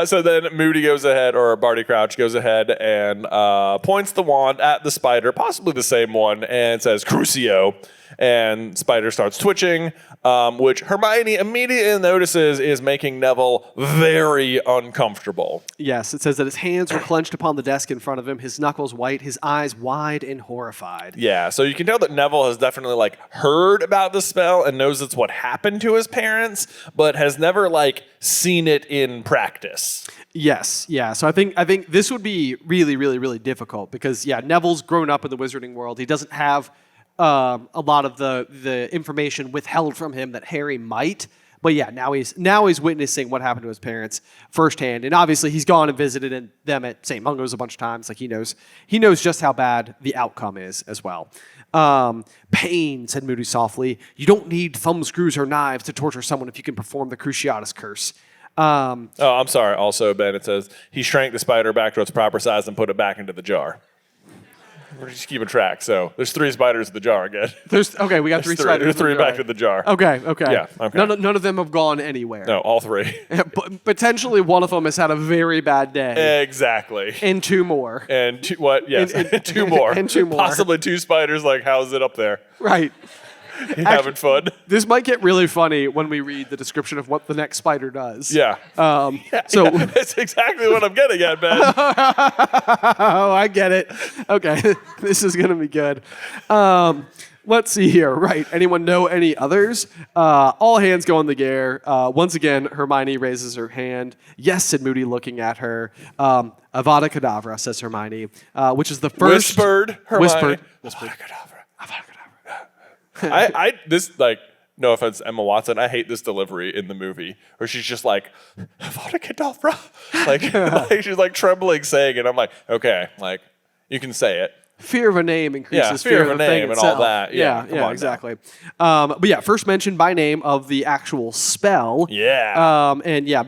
So then Moody goes ahead, or Barty Crouch goes ahead and points the wand at the spider, possibly the same one, and says, Crucio. And spider starts twitching, which Hermione immediately notices is making Neville very uncomfortable. Yes, it says that his hands were clenched upon the desk in front of him, his knuckles white, his eyes wide and horrified. Yeah, so you can tell that Neville has definitely heard about the spell and knows it's what happened to his parents, but has never seen it in practice. Yes, yeah. So I think this would be really, really, really difficult because Neville's grown up in the wizarding world. He doesn't have a lot of the information withheld from him that Harry might. But now he's witnessing what happened to his parents firsthand, and obviously he's gone and visited them at St. Mungo's a bunch of times. He knows just how bad the outcome is as well. Pain, said Moody softly. You don't need thumb screws or knives to torture someone if you can perform the Cruciatus curse. I'm sorry. Also, Ben, it says he shrank the spider back to its proper size and put it back into the jar. We're just keeping track. So there's 3 spiders in the jar again. We got 3 spiders. There's 3 back in the jar. Okay. Yeah, okay. None of them have gone anywhere. No, all 3. Potentially one of them has had a very bad day. Exactly. And 2 more. And 2 what? Yes, 2 more. And 2 more. Possibly 2 spiders. How's it up there? Right. You having fun? This might get really funny when we read the description of what the next spider does. Yeah. That's exactly what I'm getting at, Ben. Oh, I get it. Okay, this is going to be good. Let's see here. Right. Anyone know any others? All hands go in the air. Once again, Hermione raises her hand. Yes, said Moody, looking at her. Avada Kedavra, says Hermione, which is the first. Whispered, Hermione. Whispered. Avada Kedavra. No offense, Emma Watson, I hate this delivery in the movie where she's just like, Avada Kedavra. She's trembling saying it. I'm like, okay, you can say it. Fear of a name increases fear of a the name thing and itself. all that. Yeah, come on exactly. But first mentioned by name of the actual spell. Yeah.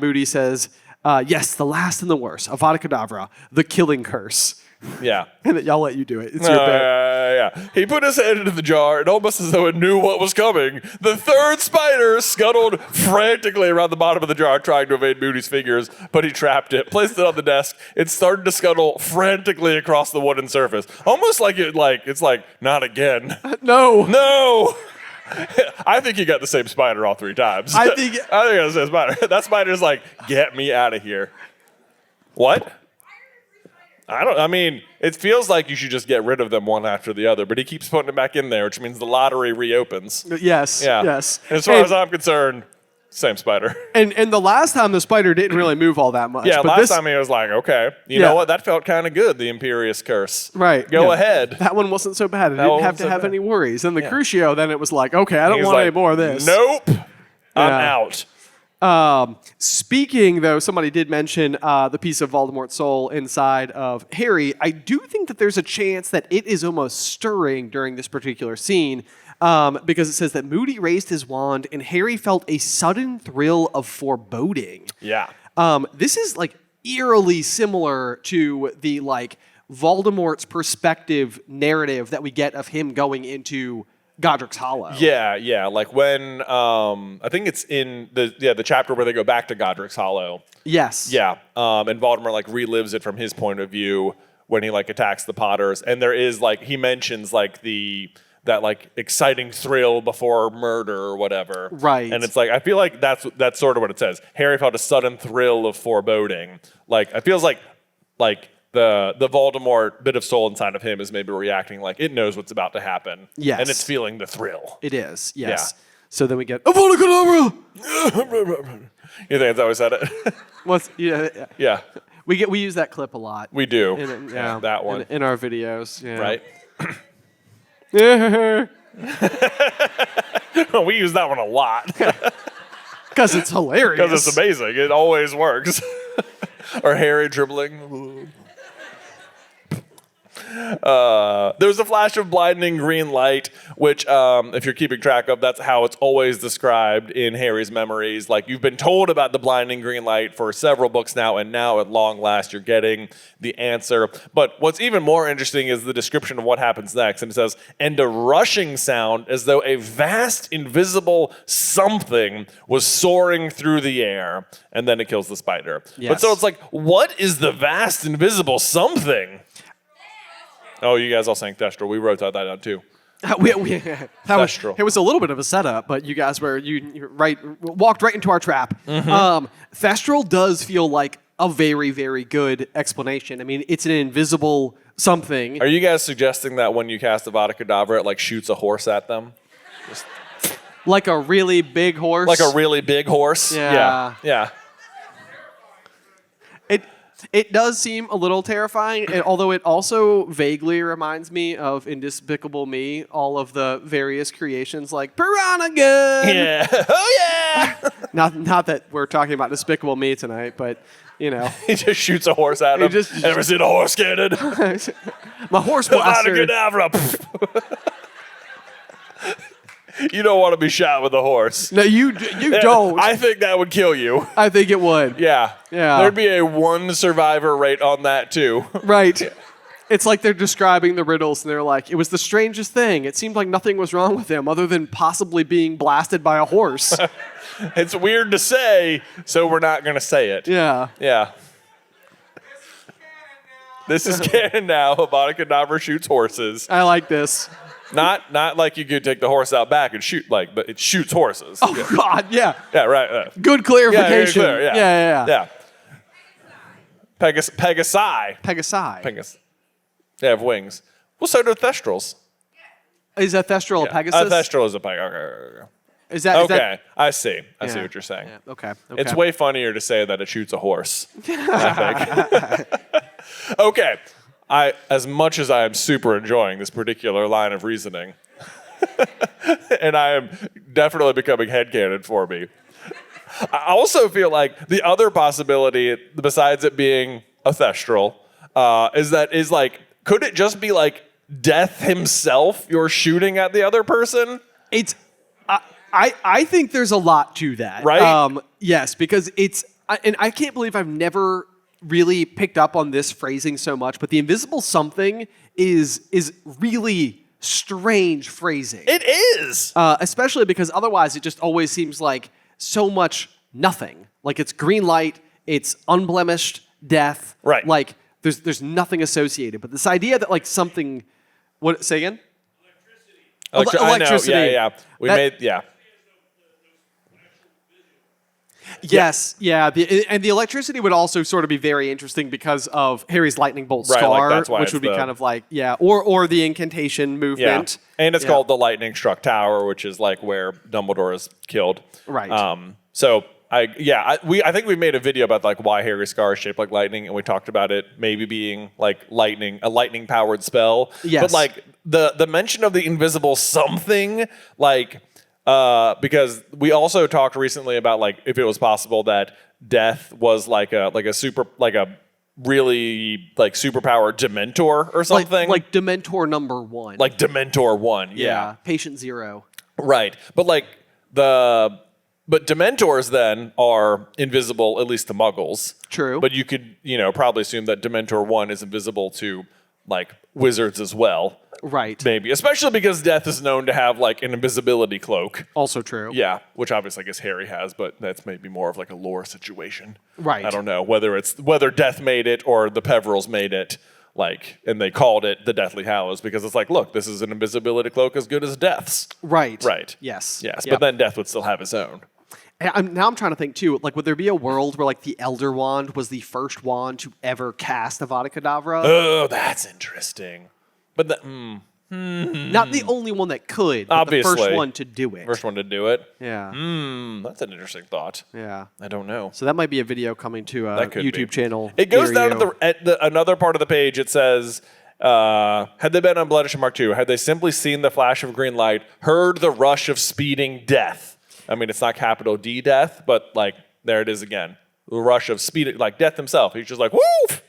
Moody says, yes, the last and the worst. Avada Kedavra, the killing curse. Yeah. And I'll let you do it. It's your bit. Yeah. He put his head into the jar, and almost as though it knew what was coming, the 3rd spider scuttled frantically around the bottom of the jar, trying to evade Moody's fingers, but he trapped it, placed it on the desk. It started to scuttle frantically across the wooden surface. Almost it's not again. No! I think you got the same spider all 3 times. I think I got the same spider. That spider's get me out of here. What? I mean, it feels like you should just get rid of them one after the other, but he keeps putting it back in there, which means the lottery reopens. Yes. Yeah. Yes. As far as I'm concerned, same spider. And the last time the spider didn't really move all that much. Yeah, but last time he was like, okay, you know what? That felt kind of good, the Imperious Curse. Right. Go ahead. That one wasn't so bad. I That didn't one have wasn't to have so bad. any worries. And the Crucio, then it was like, okay, I don't He's want like, any more of this. Nope. I'm Yeah. out. Speaking, though, somebody did mention the piece of Voldemort's soul inside of Harry. I do think that there's a chance that it is almost stirring during this particular scene because it says that Moody raised his wand and Harry felt a sudden thrill of foreboding. Yeah. This is like eerily similar to the like Voldemort's perspective narrative that we get of him going into Godric's Hollow. Yeah. Like when I think it's in the chapter where they go back to Godric's Hollow. Yes. Yeah. And Voldemort like relives it from his point of view when he like attacks the Potters, and there is like he mentions like that like exciting thrill before murder or whatever. Right. And it's like I feel like that's sort of what it says. Harry felt a sudden thrill of foreboding. Like it feels like the Voldemort bit of soul inside of him is maybe reacting like it knows what's about to happen. Yes. And it's feeling the thrill. It is. Yes. Yeah. So then we get Avada You think that's how we said it? What's yeah. Yeah. We use that clip a lot. We do. Yeah, that one. in our videos. Yeah. Right? Because We use that one a lot. it's hilarious. Because it's amazing. It always works. Or Harry dribbling. There's a flash of blinding green light, which, if you're keeping track of, that's how it's always described in Harry's memories. Like, you've been told about the blinding green light for several books now, and now at long last you're getting the answer. But what's even more interesting is the description of what happens next. And it says, and a rushing sound as though a vast, invisible something was soaring through the air. And then it kills the spider. Yes. But so it's like, what is the vast, invisible something? Oh, you guys all sang Thestral. We wrote that down too. It was a little bit of a setup, but you guys walked right into our trap. Mm-hmm. Thestral does feel like a very, very good explanation. I mean, it's an invisible something. Are you guys suggesting that when you cast Avada Kedavra, it like shoots a horse at them? Just like a really big horse. like a really big horse? Yeah. Yeah. It does seem a little terrifying, although it also vaguely reminds me of in Despicable Me, all of the various creations like Piranha Gun. Yeah. Oh, yeah. Not that we're talking about Despicable Me tonight, but you know. He just shoots a horse at him. Ever seen a horse cannon? My horse Avada blaster. Kedavra. You don't want to be shot with a horse. No, you don't. I think that would kill you. I think it would. Yeah. Yeah. There'd be a 1 survivor rate on that too. Right. It's like they're describing the riddles, and they're like, it was the strangest thing. It seemed like nothing was wrong with him other than possibly being blasted by a horse. It's weird to say, so we're not going to say it. Yeah. Yeah. This is canon now. Avada Kedavra shoots horses. I like this. Not like you could take the horse out back and shoot, but it shoots horses. Oh, Yeah. God, yeah. Yeah, right. Good clarification. Clear, yeah. Yeah. Pegasi. Pegasi. They have wings. Well, so do Thestrals. Is a Thestral a Pegasus? Thestral is a Pegasus. Okay. Is that I see. I see Yeah. what you're saying. Yeah, okay. It's way funnier to say that it shoots a horse, I think. Okay. As much as I am super enjoying this particular line of reasoning, and I am definitely becoming headcanon for me, I also feel like the other possibility, besides it being a Thestral, is like, could it just be like Death himself you're shooting at the other person? It's. I think there's a lot to that. Right? Yes, because and I can't believe I've never really picked up on this phrasing so much, but the invisible something is really strange phrasing. It is. Especially because otherwise it just always seems like so much nothing. Like it's green light, it's unblemished death. Right. Like there's nothing associated. But this idea that like something, what, say again? Electricity. Electricity. I know. Yeah. We That- made. Yeah. Yes, yeah. And the electricity would also sort of be very interesting because of Harry's lightning bolt Right, scar, like that's why which it's would be the- kind of like, or the incantation Yeah. movement. And it's Yeah. called the lightning struck tower, which is like where Dumbledore is killed. Right. So I think we made a video about like why Harry's scar is shaped like lightning, and we talked about it maybe being like a lightning powered spell. Yes. But like the mention of the invisible something, like because we also talked recently about like if it was possible that death was like a really like superpowered Dementor or something. Like Dementor number 1. Like Dementor 1. Yeah. Patient 0. Right. But like but Dementors then are invisible, at least to Muggles. True. But you could, probably assume that Dementor 1 is invisible to like wizards as well. Right. Maybe. Especially because death is known to have like an invisibility cloak. Also true. Yeah, which obviously I guess Harry has, but that's maybe more of like a lore situation. Right. I don't know whether Death made it or the Peverils made it, like, and they called it the Deathly Hallows because it's like, look, this is an invisibility cloak as good as Death's. Right. Right. Yes. Yes, Yep. but then Death would still have his own. And now I'm trying to think too. Like, would there be a world where like the Elder Wand was the first wand to ever cast Avada Kedavra? Oh, that's interesting. But Not the only one that could, but Obviously. the first one to do it. first one to do it. Yeah. That's an interesting thought. Yeah. I don't know. So that might be a video coming to a That could YouTube be. channel. It goes near down you. at another part of the page. It says, had they been on Bloodish Mark II, had they simply seen the flash of green light, heard the rush of speeding death. I mean, it's not capital D death, but like there it is again. The rush of speed, like death himself. He's just like, woof.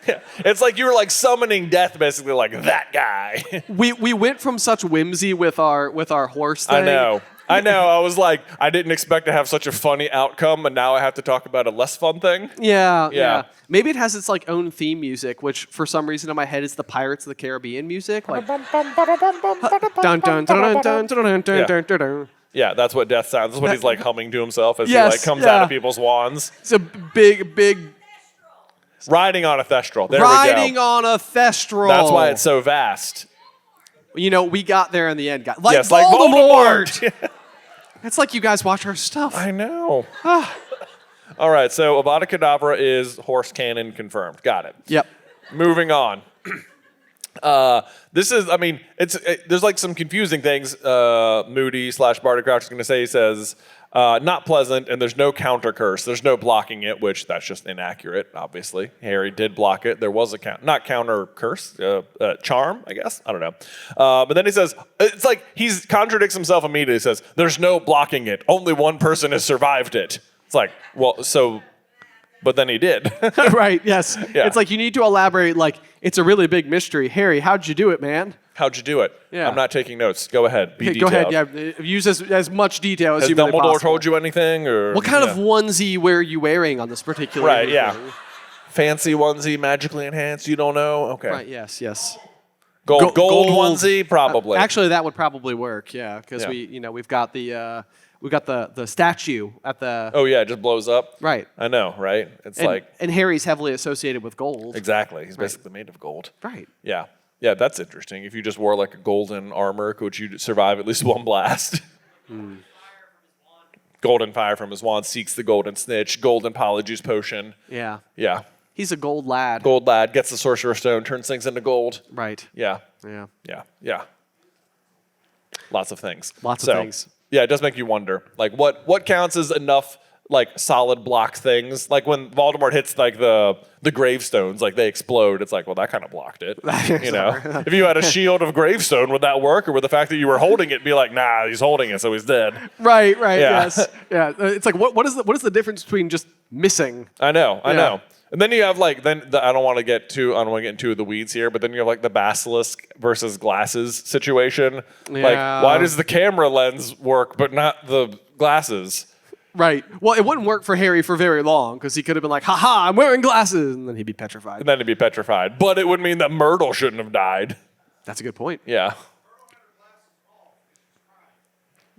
Yeah. It's like you were like summoning death, basically, like that guy. We went from such whimsy with our horse thing. I know. I was like, I didn't expect to have such a funny outcome, and now I have to talk about a less fun thing. Yeah, Yeah. yeah. Maybe it has its like own theme music, which for some reason in my head is the Pirates of the Caribbean music, like dun dun dun dun dun dun dun dun dun dun. Yeah, that's what death sounds. That's what he's like humming to himself as Yes, he like comes yeah. out of people's wands. It's a big Riding on a thestral. There riding we go. on a thestral. That's why it's so vast. We got there in the end, guys. Like Yes, Voldemort. like Voldemort. It's like you guys watch our stuff. I know. All right, so Avada Kedavra is horse cannon confirmed. Got it. Yep. Moving on. This is, there's like some confusing things. Moody / Barty Crouch is going to say, he says, not pleasant, and there's no counter curse. There's no blocking it, which that's just inaccurate, obviously. Harry did block it. There was a not counter curse, charm, I guess. I don't know. But then he says, it's like he contradicts himself immediately. He says, there's no blocking it. Only one person has survived it. It's like, well, so... But then he did. Right, yes. Yeah. It's like you need to elaborate, like, it's a really big mystery. Harry, how'd you do it, man? How'd you do it? Yeah. I'm not taking notes. Go ahead. Be Go detailed. ahead, yeah. Use as much detail as Has humanly Dumbledore possible. told you anything? Or What kind of onesie were you wearing on this particular Right, evening? yeah. Fancy onesie, magically enhanced, you don't know? Okay. Right, yes. Gold Gold. onesie, probably. Actually, that would probably work, yeah, because Yeah. we've got the statue at the Oh, yeah, it just blows up? right. I know, right? It's And Harry's heavily associated with gold. exactly. He's basically made of gold. Right. Yeah. Yeah, that's interesting. If you just wore like a golden armor, could you survive at least one blast? Golden fire from his wand seeks the golden snitch, golden polyjuice potion. Yeah. Yeah. He's a gold lad. Gold lad gets the sorcerer's stone, turns things into gold. Right. Yeah. Yeah. Yeah. Lots of things. Lots of things. Yeah, it does make you wonder. Like what counts as enough like solid block things? Like when Voldemort hits like the gravestones, like they explode. It's like, well, that kind of blocked it. You know? If you had a shield of gravestone, would that work? Or would the fact that you were holding it be like, nah, he's holding it, so he's dead? Right, Yeah. yes. Yeah. It's like what is the difference between just missing? I know. Yeah. And then you have like I don't want to get into the weeds here, but then you have like the basilisk versus glasses situation. Yeah. Like, why does the camera lens work but not the glasses? Right. Well, it wouldn't work for Harry for very long because he could have been like, "Ha, I'm wearing glasses," and then he'd be petrified. And then it'd be petrified. But it would mean that Myrtle shouldn't have died. That's a good point. Yeah.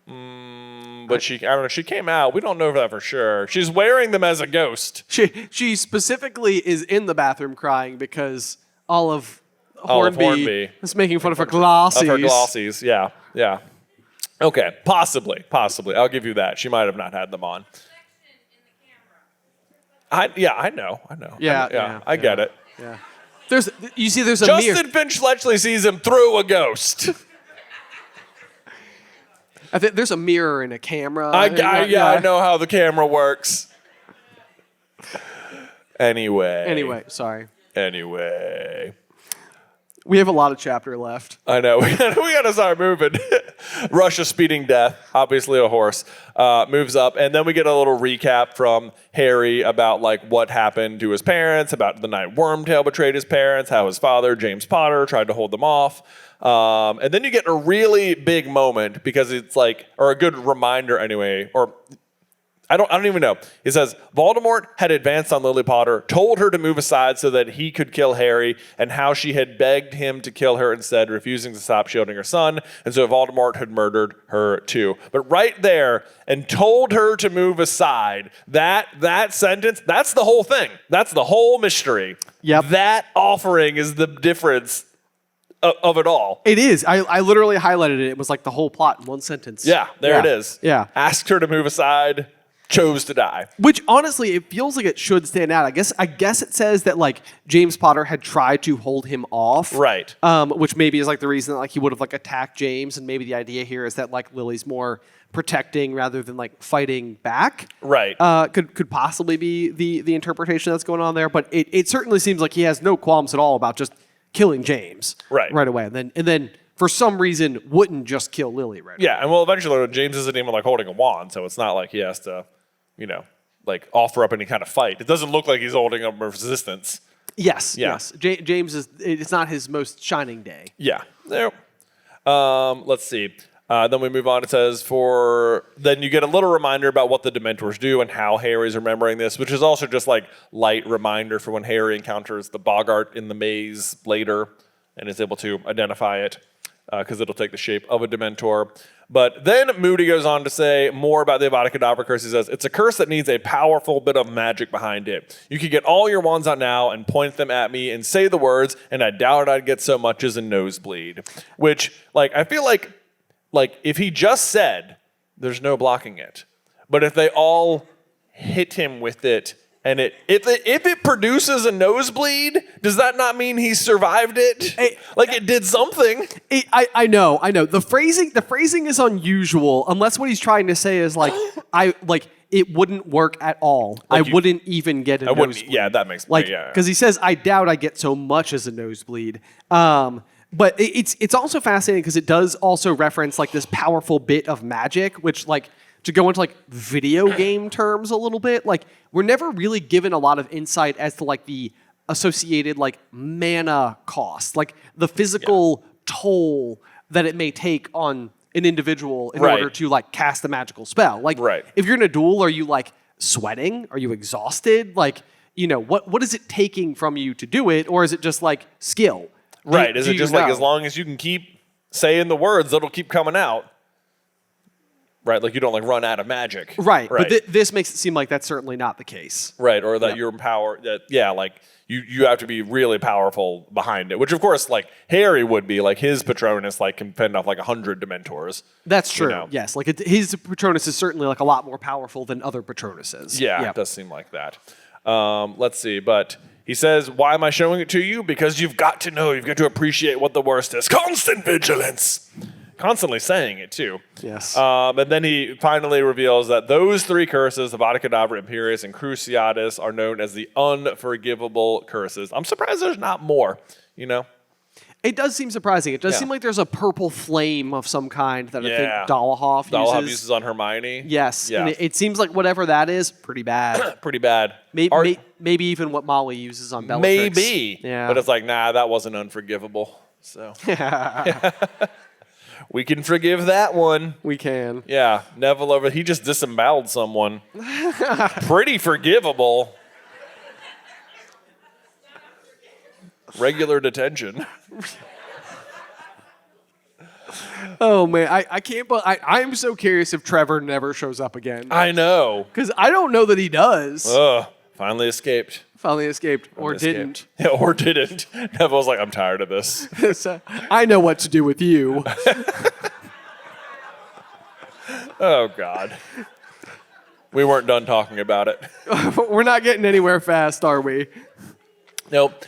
But I don't know. She came out. We don't know that for sure. She's wearing them as a ghost. She specifically is in the bathroom crying because Olive Hornby is making fun of her glossies. Of her glossies. Yeah. Okay. Possibly. I'll give you that. She might have not had them on. In I know. Yeah, I get it. Yeah. There's a mirror. Justin Finch Fletchley sees him through a ghost. I think there's a mirror and a camera. I know how the camera works. Anyway, sorry. Anyway. We have a lot of chapter left. I know. We gotta start moving. Russia speeding death, obviously a horse, moves up, and then we get a little recap from Harry about like what happened to his parents, about the night Wormtail betrayed his parents, how his father, James Potter, tried to hold them off. And then you get a really big moment because it's like, or a good reminder anyway, or I don't even know. It says, Voldemort had advanced on Lily Potter, told her to move aside so that he could kill Harry, and how she had begged him to kill her instead, refusing to stop shielding her son, and so Voldemort had murdered her too. But right there, and told her to move aside, that sentence, that's the whole thing. That's the whole mystery. Yep. That offering is the difference of it all. It is. I literally highlighted it. It was like the whole plot in one sentence. Yeah, there it is. Yeah. Asked her to move aside, chose to die. Which honestly, it feels like it should stand out. I guess it says that like James Potter had tried to hold him off. Right. Which maybe is like the reason that like he would have like attacked James, and maybe the idea here is that like Lily's more protecting rather than like fighting back. Right. Could possibly be the interpretation that's going on there, but it certainly seems like he has no qualms at all about just killing James right away, and then for some reason wouldn't just kill Lily right away. Yeah, and well, eventually James isn't even like holding a wand, so it's not like he has to, like offer up any kind of fight. It doesn't look like he's holding up resistance. Yes. Yeah. Yes. James it's not his most shining day. Yeah. There. Let's see. Then we move on. It says then you get a little reminder about what the Dementors do and how Harry's remembering this, which is also just like light reminder for when Harry encounters the Boggart in the maze later and is able to identify it because it'll take the shape of a Dementor. But then Moody goes on to say more about the Avada Kedavra curse. He says, it's a curse that needs a powerful bit of magic behind it. You could get all your wands out now and point them at me and say the words, and I doubt I'd get so much as a nosebleed. Which, like, I feel like if he just said, there's no blocking it. But if they all hit him with it, and if it produces a nosebleed, does that not mean he survived it? It did something. I know. The phrasing is unusual, unless what he's trying to say is it wouldn't work at all. I wouldn't even get a nosebleed. Yeah, that makes sense. yeah. Because he says, I doubt I get so much as a nosebleed. But it's also fascinating because it does also reference like this powerful bit of magic, which like to go into like video game terms a little bit, like we're never really given a lot of insight as to like the associated like mana cost, like the physical toll that it may take on an individual in order to like cast a magical spell. Like if you're in a duel, are you like sweating? Are you exhausted? Like, what is it taking from you to do it? Or is it just like skill? Right. Is it just like as long as you can keep saying the words, it'll keep coming out? Right. Like you don't like run out of magic. Right. But this makes it seem like that's certainly not the case. Right. Or that you're empowered. Like you have to be really powerful behind it, which of course like Harry would be. Like his Patronus like can fend off like 100 Dementors. That's true. Yes. Like his Patronus is certainly like a lot more powerful than other Patronuses. Yeah. It does seem like that. Let's see. But he says, why am I showing it to you? Because you've got to know, you've got to appreciate what the worst is. Constant vigilance. Constantly saying it, too. Yes. And then he finally reveals that those three curses, Avada Kedavra, Imperius, and Cruciatus, are known as the unforgivable curses. I'm surprised there's not more, It does seem surprising. It does seem like there's a purple flame of some kind that I think Dolohov uses on Hermione. Yes. Yeah. And it seems like whatever that is, pretty bad. Pretty bad. Maybe even what Molly uses on Bellatrix. Maybe. Yeah. But it's like, nah, that wasn't unforgivable. So we can forgive that one. We can. Yeah. Neville he just disemboweled someone. Pretty forgivable. Regular detention. Oh man, I can't. But I'm so curious if Trevor never shows up again. I know, because I don't know that he does. Finally escaped. Or didn't. Yeah, or didn't. Neville's like, I'm tired of this. I know what to do with you. Oh God. We weren't done talking about it. We're not getting anywhere fast, are we? Nope.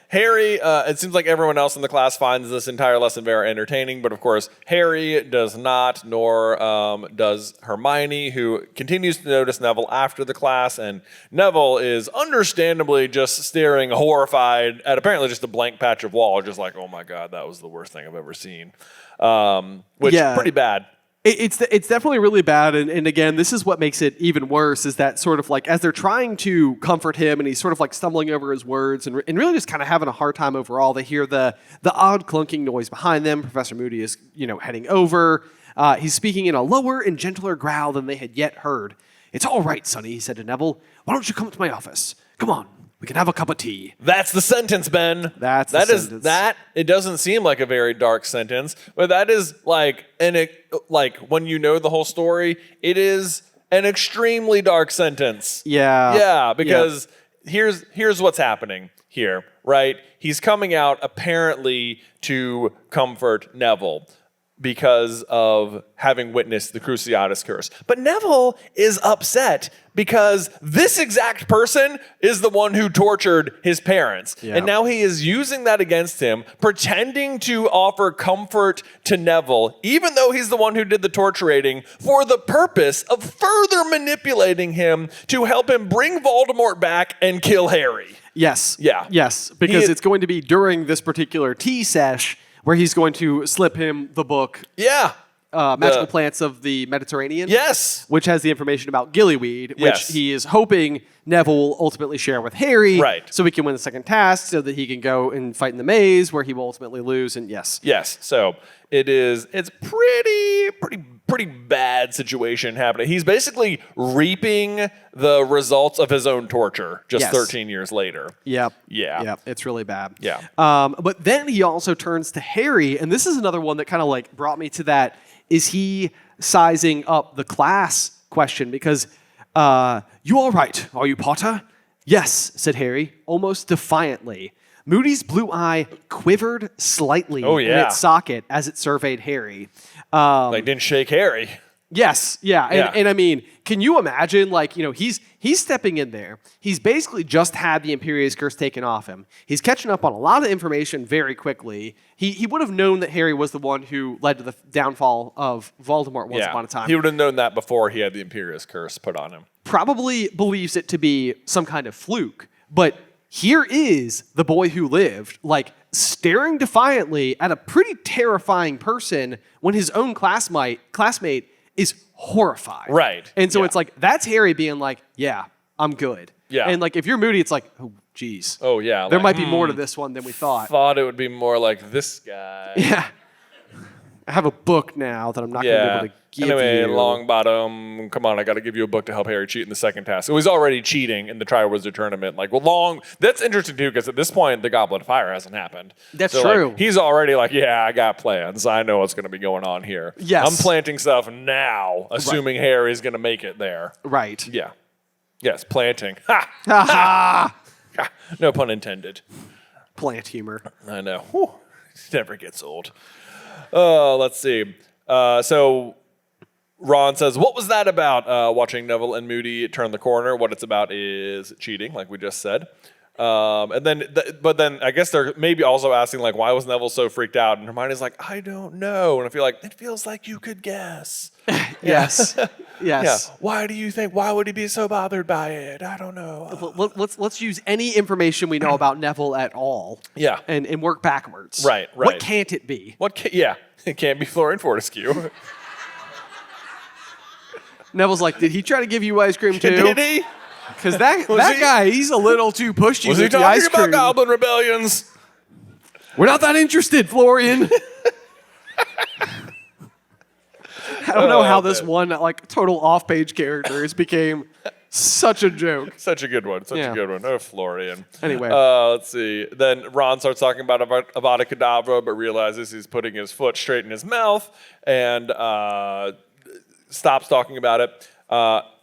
Harry, it seems like everyone else in the class finds this entire lesson very entertaining, but of course, Harry does not, nor does Hermione, who continues to notice Neville after the class, and Neville is understandably just staring horrified at apparently just a blank patch of wall, just like, oh my god, that was the worst thing I've ever seen. Which is pretty bad. It's definitely really bad, and again, this is what makes it even worse, is that sort of like, as they're trying to comfort him, and he's sort of like stumbling over his words, and really just kind of having a hard time overall, they hear the odd clunking noise behind them. Professor Moody is, heading over. He's speaking in a lower and gentler growl than they had yet heard. "It's all right, Sonny," he said to Neville. "Why don't you come to my office? Come on. We can have a cup of tea." That's the sentence, Ben. That is sentence. It doesn't seem like a very dark sentence, but that is like when you know the whole story, it is an extremely dark sentence. Yeah. Yeah, because here's what's happening here, right? He's coming out apparently to comfort Neville because of having witnessed the Cruciatus curse. But Neville is upset because this exact person is the one who tortured his parents. Yeah. And now he is using that against him, pretending to offer comfort to Neville, even though he's the one who did the torturing, for the purpose of further manipulating him to help him bring Voldemort back and kill Harry. Yes. Yeah. Yes, because it's going to be during this particular tea sesh where he's going to slip him the book, Yeah. Magical Plants of the Mediterranean. Yes. Which has the information about gillyweed, which Yes. he is hoping Neville will ultimately share with Harry. Right. So he can win the second task, so that he can go and fight in the maze, where he will ultimately lose. And yes. Yes. So it's pretty bad situation happening. He's basically reaping the results of his own torture just Yes. 13 years later. Yep. Yeah. Yep. It's really bad. Yeah. But then he also turns to Harry, and this is another one that kind of like brought me to that. Is he sizing up the class question? Because, "You all right, are you, Potter?" "Yes," said Harry, almost defiantly. Moody's blue eye quivered slightly in its socket as it surveyed Harry. Didn't shake Harry. Yes, yeah. Yeah. And I mean, can you imagine, he's stepping in there. He's basically just had the Imperius Curse taken off him. He's catching up on a lot of information very quickly. He would have known that Harry was the one who led to the downfall of Voldemort once upon a time. He would have known that before he had the Imperius Curse put on him. Probably believes it to be some kind of fluke. But here is the boy who lived, staring defiantly at a pretty terrifying person when his own classmate is horrified. Right. And so Yeah. it's like, that's Harry being like, yeah, I'm good. Yeah. And if you're Moody, it's like, oh, geez. Oh, yeah. There might be more to this one than we thought. Thought it would be more like this guy. Yeah. I have a book now that I'm not going to be able to give anyway, you. Longbottom, come on, I got to give you a book to help Harry cheat in the second task. So he's already cheating in the Triwizard Tournament. That's interesting too, because at this point, the Goblet of Fire hasn't happened. That's so, true. He's already yeah, I got plans. I know what's going to be going on here. Yes. I'm planting stuff now, assuming Harry's going to make it there. Right. Yeah. Yes, planting. Ha! Ha No pun intended. Plant humor. I know. Whew. It never gets old. Let's see. So Ron says, what was that about? Watching Neville and Moody turn the corner. What it's about is cheating, like we just said. But then I guess they're maybe also asking, why was Neville so freaked out? And Hermione's like, I don't know. And I feel like, it feels like you could guess. Yes. Yes. Yeah. Why do you think? Why would he be so bothered by it? I don't know. Let's use any information we know about Neville at all. Yeah. And work backwards. Right. What can't it be? It can't be Florian Fortescue. Neville's like, did he try to give you ice cream too? Did he? Because that guy, he's a little too pushy Was with he the ice talking cream. about Goblin Rebellions? We're not that interested, Florian. I don't know how this one total off-page character has became such a joke. Such a good one. Yeah. A good one. Oh, Florian. Anyway. Let's see. Then Ron starts talking about Avada Kedavra, but realizes he's putting his foot straight in his mouth and stops talking about it.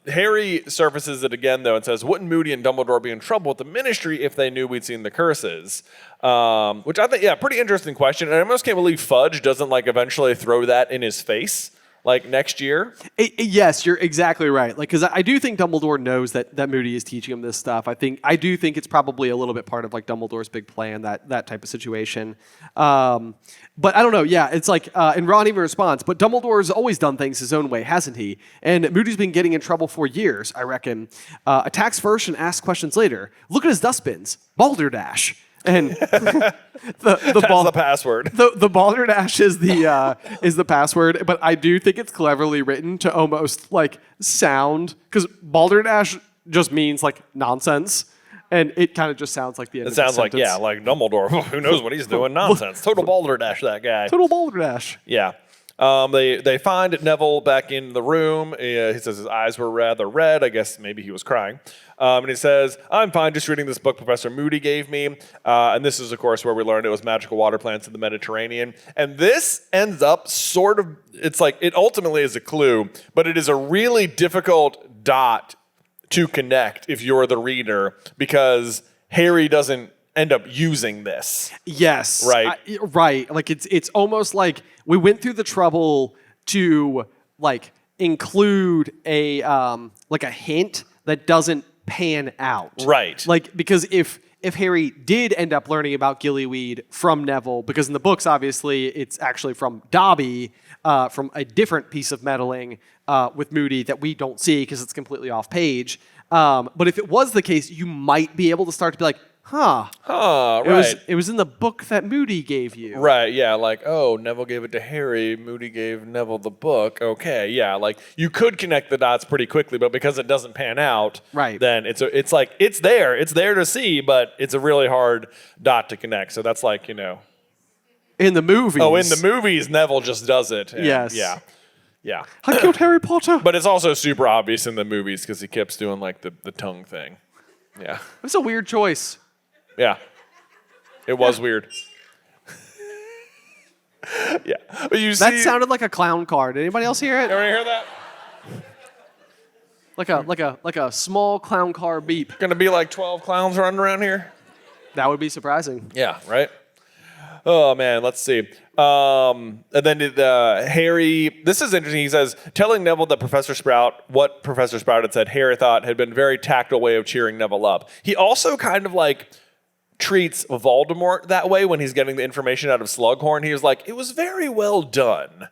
Harry surfaces it again, though, and says, wouldn't Moody and Dumbledore be in trouble with the Ministry if they knew we'd seen the curses? Which I think, pretty interesting question. And I almost can't believe Fudge doesn't, eventually throw that in his face. like next year. Yes, you're exactly right. Like, because I do think Dumbledore knows that Moody is teaching him this stuff. I do think it's probably a little bit part of like Dumbledore's big plan, that type of situation. But I don't know. Yeah, it's like, and Ron even responds, but Dumbledore's always done things his own way, hasn't he? And Moody's been getting in trouble for years, I reckon. Attacks first and asks questions later. Look at his dustbins. Balderdash. And the password. The balderdash is the password, but I do think it's cleverly written to almost like sound, because balderdash just means like nonsense, and it kind of just sounds like the end. It sounds like like Dumbledore. Who knows what he's doing? Nonsense. Total balderdash, that guy. Total balderdash. Yeah. They find Neville back in the room. He says his eyes were rather red. I guess maybe he was crying. And he says, I'm fine just reading this book Professor Moody gave me. And this is, of course, where we learned it was magical water plants in the Mediterranean. And this ends up sort of, it's like, it ultimately is a clue, but it is a really difficult dot to connect if you're the reader, because Harry doesn't end up using this. Yes. Right. Right. Like it's almost like we went through the trouble to like include a like a hint that doesn't pan out. Right. Like, because if Harry did end up learning about gillyweed from Neville, because in the books obviously it's actually from Dobby, from a different piece of meddling with Moody that we don't see because it's completely off page. But if it was the case, you might be able to start to be like, right. It was in the book that Moody gave you. Right, yeah, like, oh, Neville gave it to Harry, Moody gave Neville the book. Okay, yeah, like, you could connect the dots pretty quickly, but because it doesn't pan out, right, then it's like, it's there to see, but it's a really hard dot to connect. So that's like, you know. In the movies. Oh, in the movies, Neville just does it. And yes. Yeah. I killed Harry Potter. But it's also super obvious in the movies because he keeps doing, like, the tongue thing. Yeah. It's a weird choice. Yeah. It was weird. Yeah. But you see, that sounded like a clown car. Did anybody else hear it? Everybody hear that? Like a small clown car beep. Gonna be like 12 clowns running around here? That would be surprising. Yeah, right? Oh, man, let's see. And then Harry, this is interesting. He says, telling Neville that what Professor Sprout had said, Harry thought had been a very tactile way of cheering Neville up. He also kind of like treats Voldemort that way when he's getting the information out of Slughorn. He was like, it was very well done.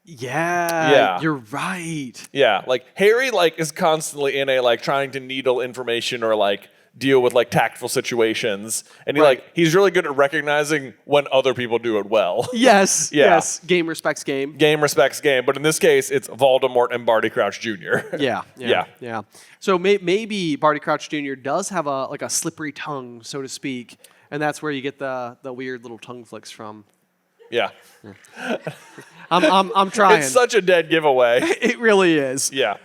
Yeah, you're right. Yeah, like Harry like is constantly in a like trying to needle information or like deal with like tactful situations, and he's really good at recognizing when other people do it well. Yes, Yeah. yes. Game respects game. Game respects game, but in this case, it's Voldemort and Barty Crouch Jr. Yeah. So maybe Barty Crouch Jr. does have a slippery tongue, so to speak, and that's where you get the weird little tongue flicks from. Yeah. I'm trying. It's such a dead giveaway. It really is. Yeah.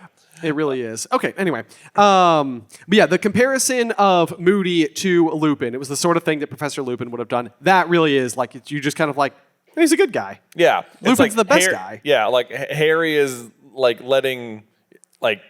It really is. Okay, anyway. But yeah, the comparison of Moody to Lupin, it was the sort of thing that Professor Lupin would have done. That really is, like, you just kind of like, he's a good guy. Yeah. Lupin's like the best guy. Yeah, like Harry is like letting, like,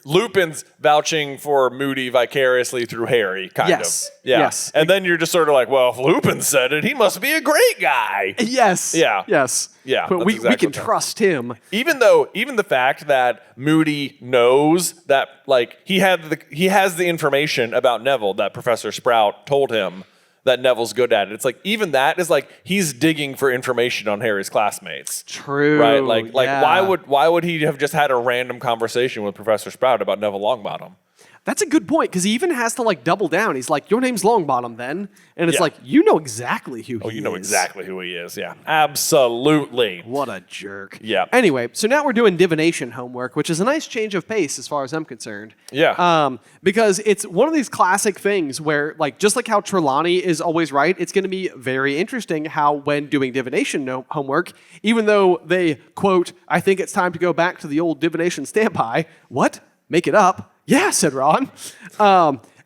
Lupin's vouching for Moody vicariously through Harry, kind of. Yeah. Yes. And then you're just sort of like, well, if Lupin said it, he must be a great guy. Yes. Yeah. Yes. Yeah, But that's we exactly can what's trust him. Even the fact that Moody knows that, like, he has the information about Neville that Professor Sprout told him that Neville's good at it. It's like, even that is like, he's digging for information on Harry's classmates. True. Right? Like yeah. why would he have just had a random conversation with Professor Sprout about Neville Longbottom? That's a good point, because he even has to like double down. He's like, your name's Longbottom then. And it's Yeah. like, you know exactly who he is. Oh, you know exactly who he is. Yeah. Absolutely. What a jerk. Yeah. Anyway, so now we're doing divination homework, which is a nice change of pace as far as I'm concerned. Yeah. Because it's one of these classic things where, like, just like how Trelawney is always right, it's going to be very interesting how, when doing divination homework, even though they quote, I think it's time to go back to the old divination standby. What? Make it up? Yeah, said Ron.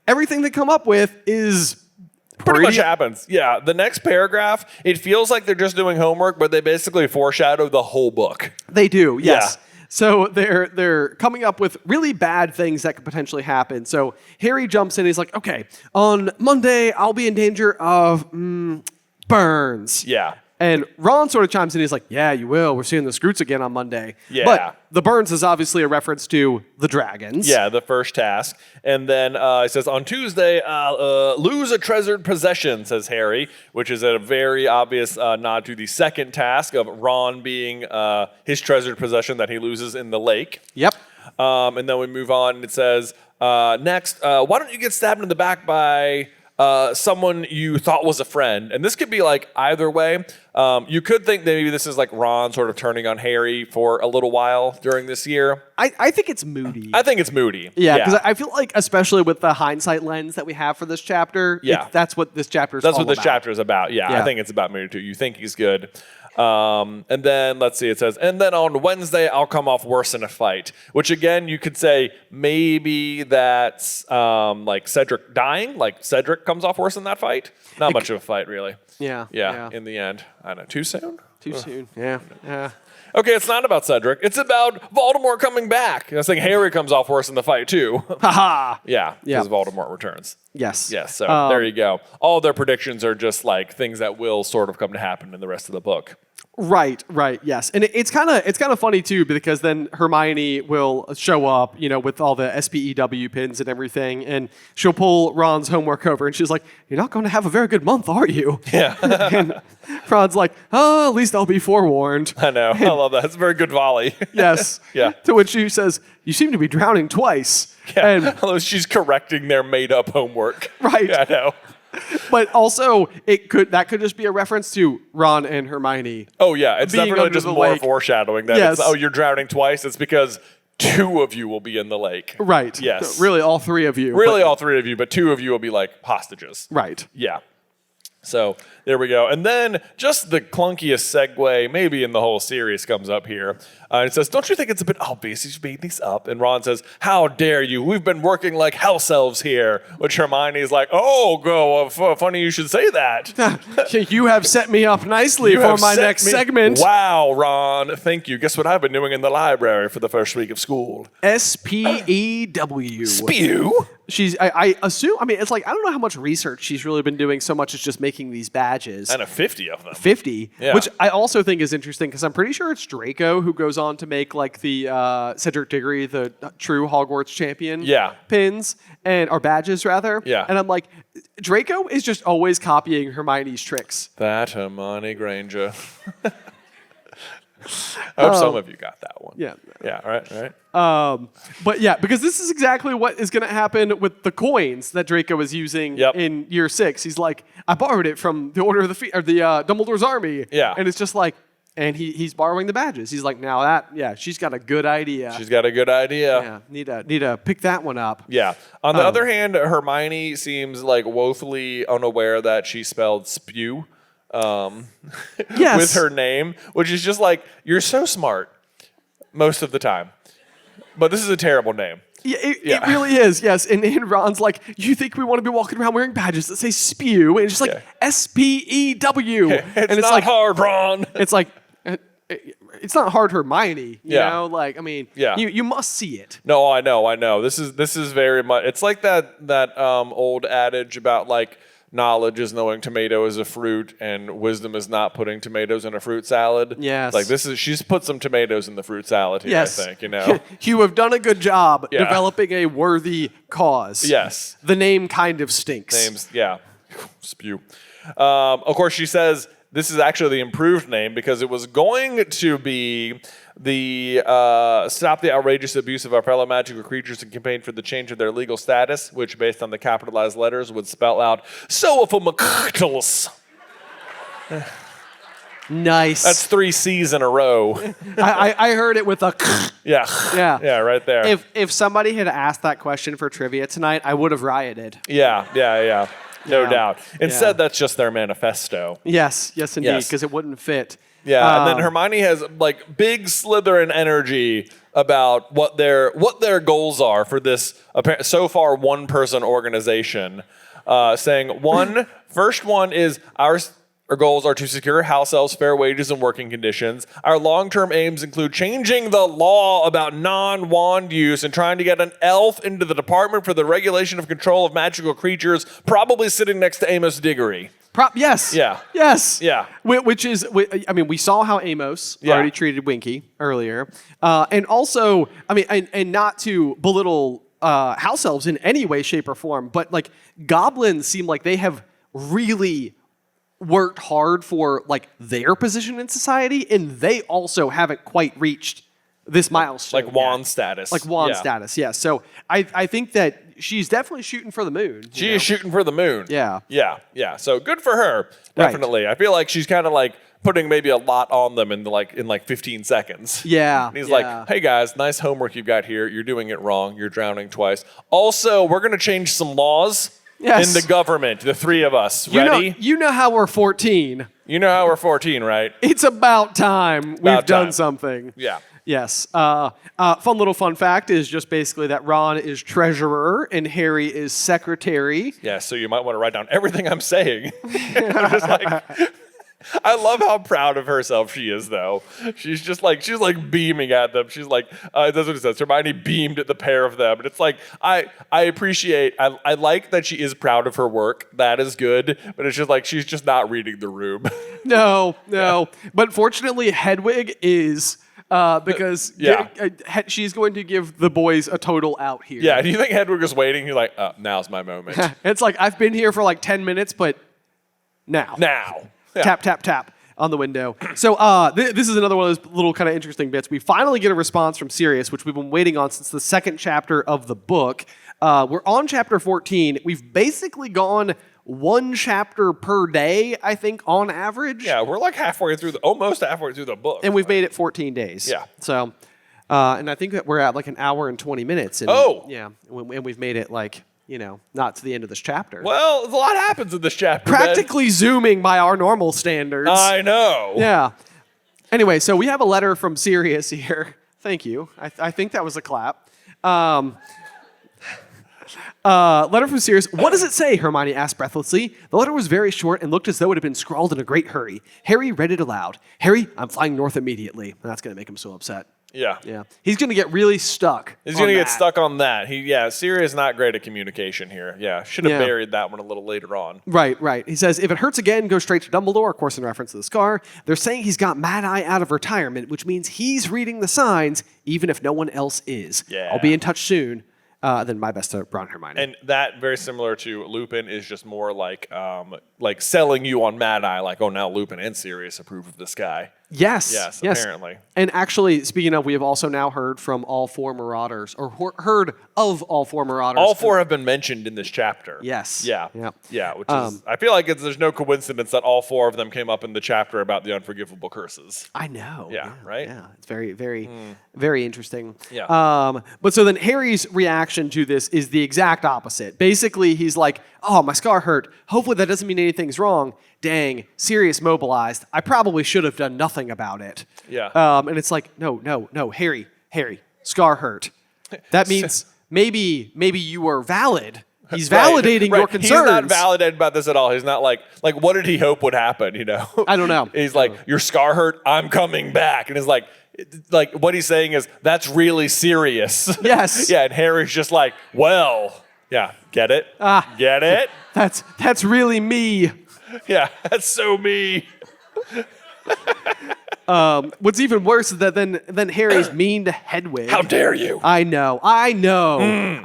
Everything they come up with is Pretty much happens. Yeah. The next paragraph, it feels like they're just doing homework, but they basically foreshadow the whole book. They do, yes. Yeah. So they're coming up with really bad things that could potentially happen. So Harry jumps in. He's like, okay, on Monday, I'll be in danger of burns. Yeah. And Ron sort of chimes in. He's like, yeah, you will. We're seeing the Scroots again on Monday. Yeah. But the Burns is obviously a reference to the dragons. Yeah, the first task. And then it says, on Tuesday, lose a treasured possession, says Harry, which is a very obvious nod to the second task of Ron being his treasured possession that he loses in the lake. Yep. And then we move on, and it says, next, why don't you get stabbed in the back by someone you thought was a friend? And this could be like either way. You could think that maybe this is like Ron sort of turning on Harry for a little while during this year. I think it's Moody. I think it's Moody. Yeah, because I feel like, especially with the hindsight lens that we have for this chapter, that's what this chapter is That's what all this about. chapter is about. Yeah, I think it's about Moody too. You think he's good. And then let's see, it says, and then on Wednesday I'll come off worse in a fight, which again you could say maybe that's like Cedric dying, like Cedric comes off worse in that fight. Not much of a fight really. Yeah. In the end. I don't know, too soon? Too soon. Yeah. Okay, it's not about Cedric. It's about Voldemort coming back. I was thinking Harry comes off worse in the fight too. Haha. Yeah, because Voldemort returns. Yes. Yes, so there you go. All their predictions are just like things that will sort of come to happen in the rest of the book. Right, yes. And it's kind of funny too, because then Hermione will show up, with all the SPEW pins and everything, and she'll pull Ron's homework over and she's like, "You're not going to have a very good month, are you?" Yeah. And Ron's like, "Oh, at least I'll be forewarned." I know. I love that. It's a very good volley. Yes. Yeah. To which she says, "You seem to be drowning twice." Yeah. And Although she's correcting their made-up homework. Right. Yeah, I know. but also that could just be a reference to Ron and Hermione. Oh, yeah. It's being definitely under just the more lake. foreshadowing that Yes. it's, oh, you're drowning twice. It's because 2 of you will be in the lake. Right. Yes. Really, all 3 of you. Really but- all 3 of you, but 2 of you will be like hostages. Right. Yeah. So there we go. And then just the clunkiest segue, maybe in the whole series, comes up here. It says, don't you think it's a bit obvious you've made these up? And Ron says, how dare you? We've been working like house elves here. Which Hermione's like, funny you should say that. You have set me up nicely You for have my set next me- segment. Wow, Ron. Thank you. Guess what I've been doing in the library for the first week of school? SPEW. Spew. I assume, it's like, I don't know how much research she's really been doing so much as just making these badges. And a 50 of them. 50, Yeah. which I also think is interesting because I'm pretty sure it's Draco who goes on to make like the Cedric Diggory, the true Hogwarts champion pins or badges rather. Yeah. And I'm like, Draco is just always copying Hermione's tricks. That Hermione Granger. I hope some of you got that one. Yeah. Yeah, right. But yeah, because this is exactly what is going to happen with the coins that Draco is using in year 6. He's like, I borrowed it from the Order of the Dumbledore's army. Yeah. And it's just like, and he's borrowing the badges. He's like, she's got a good idea. She's got a good idea. Yeah, need to pick that one up. Yeah. On the other hand, Hermione seems like woefully unaware that she spelled SPEW Yes. with her name, which is just like, you're so smart most of the time. But this is a terrible name. Yeah, it really is, yes. And Ron's like, you think we want to be walking around wearing badges that say SPEW? And it's just like, SPEW. It's not like, hard, Ron. It's like, it's not hard, Hermione. You know, like, you must see it. No, I know. This is very much. It's like that old adage about like knowledge is knowing tomato is a fruit and wisdom is not putting tomatoes in a fruit salad. Yes. Like she's put some tomatoes in the fruit salad here. Yes. I think you know. You have done a good job developing a worthy cause. Yes. The name kind of stinks. Names, SPEW. Of course, she says this is actually the improved name because it was going to be the Stop the Outrageous Abuse of Our Fellow Magical Creatures and campaign for the change of their legal status, which, based on the capitalized letters, would spell out Soaphamactals. Nice. That's 3 C's in a row. I heard it with a Yeah, right there. If somebody had asked that question for trivia tonight, I would have rioted. Yeah. No doubt. Instead, that's just their manifesto. Yes, indeed, because it wouldn't fit. Yeah, and then Hermione has like big Slytherin energy about what their goals are for this so far one-person organization, saying first one is Our goals are to secure house elves fair wages and working conditions. Our long-term aims include changing the law about non-wand use and trying to get an elf into the Department for the Regulation of Control of Magical Creatures, probably sitting next to Amos Diggory. Yes. Yeah. Yes. Yeah. Which is, I mean, we saw how Amos Yeah. already treated Winky earlier. And also, I mean, and not to belittle house elves in any way, shape, or form, but like goblins seem like they have really worked hard for like their position in society, and they also haven't quite reached this milestone. Like wand yet. status. Like wand Yeah. status, yeah. So I think that she's definitely shooting for the moon. She is shooting for the moon. Yeah. Yeah. Yeah. So good for her. Definitely. I feel like she's kind of like putting maybe a lot on them in like 15 seconds. Yeah. And he's yeah. like, hey guys, nice homework you've got here. You're doing it wrong. You're drowning twice. Also, we're going to change some laws Yes. in the government. The three of us. Ready? You know how we're 14. You know how we're 14, right? It's about time we've About done time. something. Yeah. Yes. Fun little fun fact is just basically that Ron is treasurer and Harry is secretary. Yeah, so you might want to write down everything I'm saying. I'm just like, I love how proud of herself she is, though. She's beaming at them. She's like, that's what it says. Hermione beamed at the pair of them. And it's like, I appreciate, I like that she is proud of her work. That is good. But it's just like, she's just not reading the room. No. But fortunately, Hedwig is because Yeah. she's going to give the boys a total out here. Yeah, do you think Hedwig was waiting? You're like, now's my moment. It's like, I've been here for like 10 minutes, but now. Now. Yeah. Tap, tap, tap on the window. So this is another one of those little kind of interesting bits. We finally get a response from Sirius, which we've been waiting on since the second chapter of the book. We're on chapter 14. We've basically gone one chapter per day, I think, on average. Yeah, we're like almost halfway through the book. And we've made it 14 days. Yeah. So, and I think that we're at like an hour and 20 minutes. And, Oh. Yeah. And we've made it like, not to the end of this chapter. Well, a lot happens in this chapter. Ben. Practically zooming by our normal standards. I know. Yeah. Anyway, so we have a letter from Sirius here. Thank you. I think that was a clap. Letter from Sirius. What does it say? Hermione asked breathlessly. The letter was very short and looked as though it had been scrawled in a great hurry. Harry read it aloud. Harry, I'm flying north immediately. And that's going to make him so upset. Yeah. Yeah. He's going to get really stuck. He's going to on get that. stuck on that. Sirius not great at communication here. Yeah, should have Yeah. buried that one a little later on. Right. He says, if it hurts again, go straight to Dumbledore, of course in reference to the scar. They're saying he's got Mad Eye out of retirement, which means he's reading the signs, even if no one else is. Yeah. I'll be in touch soon. Then my best to Ron, Hermione. And that, very similar to Lupin, is just more like selling you on Mad Eye, like, oh, now Lupin and Sirius approve of this guy. Yes, apparently. And actually, speaking of, we have also now heard from all four Marauders, or heard of all four Marauders. All four have been mentioned in this chapter. Yes. Yeah. Yep. Yeah, which is, I feel like there's no coincidence that all four of them came up in the chapter about the unforgivable curses. I know. Yeah, right? Yeah, it's very, very, very interesting. Yeah. But so then Harry's reaction to this is the exact opposite. Basically, he's like, oh, my scar hurt. Hopefully that doesn't mean anything's wrong. Dang, Sirius mobilized. I probably should have done nothing about it. Yeah. And it's like, no, Harry, scar hurt. That means maybe you were valid. He's validating your concerns. He's not validated about this at all. He's not like what did he hope would happen, I don't know. He's like, your scar hurt, I'm coming back. And it's like what he's saying is, that's really serious. Yes. Yeah, and Harry's just like, well, yeah, get it? Get it? That's really me. Yeah, that's so me. What's even worse is that then Harry's mean to Hedwig. How dare you? I know. I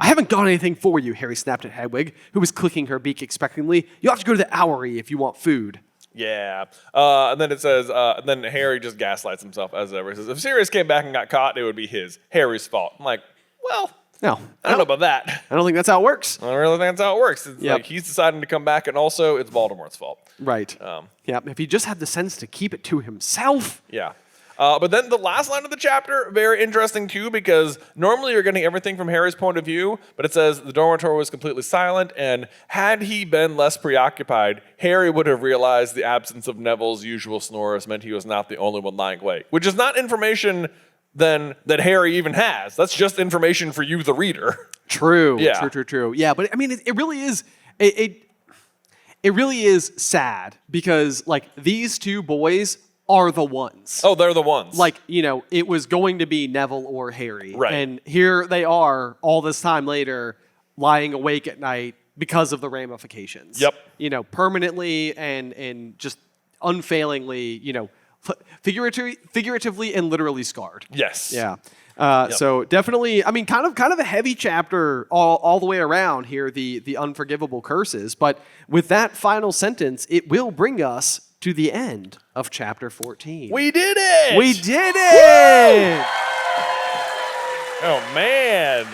haven't got anything for you, Harry snapped at Hedwig, who was clicking her beak expectantly. You have to go to the Owlery if you want food. Yeah. And then it says, and then Harry just gaslights himself as ever. He says, if Sirius came back and got caught, it would be Harry's fault. I'm like, well, No. I don't know about that. I don't think that's how it works. I don't really think that's how it works. It's Yep. like he's deciding to come back, and also it's Voldemort's fault. Right. Yeah. If he just had the sense to keep it to himself. Yeah. But then the last line of the chapter, very interesting too, because normally you're getting everything from Harry's point of view, but it says the dormitory was completely silent, and had he been less preoccupied, Harry would have realized the absence of Neville's usual snores meant he was not the only one lying awake, which is not information then that Harry even has. That's just information for you, the reader. True. Yeah. True. Yeah, but I mean, it really is. It it really is sad because like these two boys are the ones. Oh, they're the ones. Like, it was going to be Neville or Harry. Right. And here they are all this time later lying awake at night because of the ramifications. Yep. Permanently and just unfailingly, figuratively and literally scarred. Yes. Yeah. So definitely, I mean, kind of a heavy chapter all the way around here, the unforgivable curses. But with that final sentence, it will bring us to the end of chapter 14. We did it! We did it! Oh, man.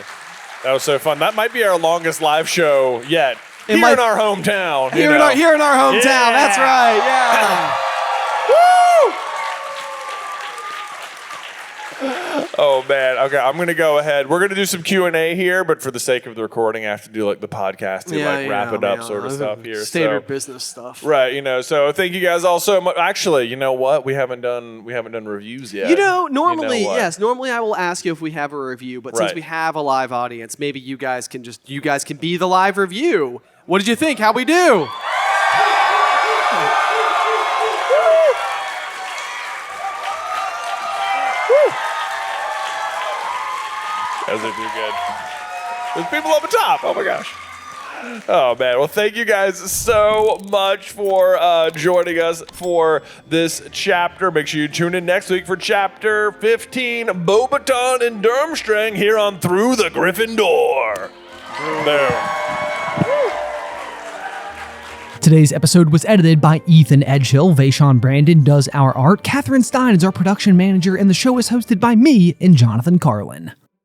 That was so fun. That might be our longest live show yet. Here in our hometown. Here in our hometown. Yeah. That's right. Yeah. Oh, man. Okay, I'm going to go ahead. We're going to do some Q&A here, but for the sake of the recording, I have to do like the podcast to wrap it up sort of stuff here. Standard business stuff. Right, so thank you guys all so much. Actually, you know what? We haven't done reviews yet. Normally, what? yes. Normally I will ask you if we have a review, but since we have a live audience, maybe you guys can be the live review. What did you think? How'd we do? As they do good. There's people on the top. Oh my gosh. Oh man. Well, thank you guys so much for joining us for this chapter. Make sure you tune in next week for chapter 15, Beauxbaton and Durmstrang here on Through the Griffin Door. Boom. Today's episode was edited by Ethan Edghill. Vaishon Brandon does our art. Catherine Stein is our production manager, and the show is hosted by me and Jonathan Carlin.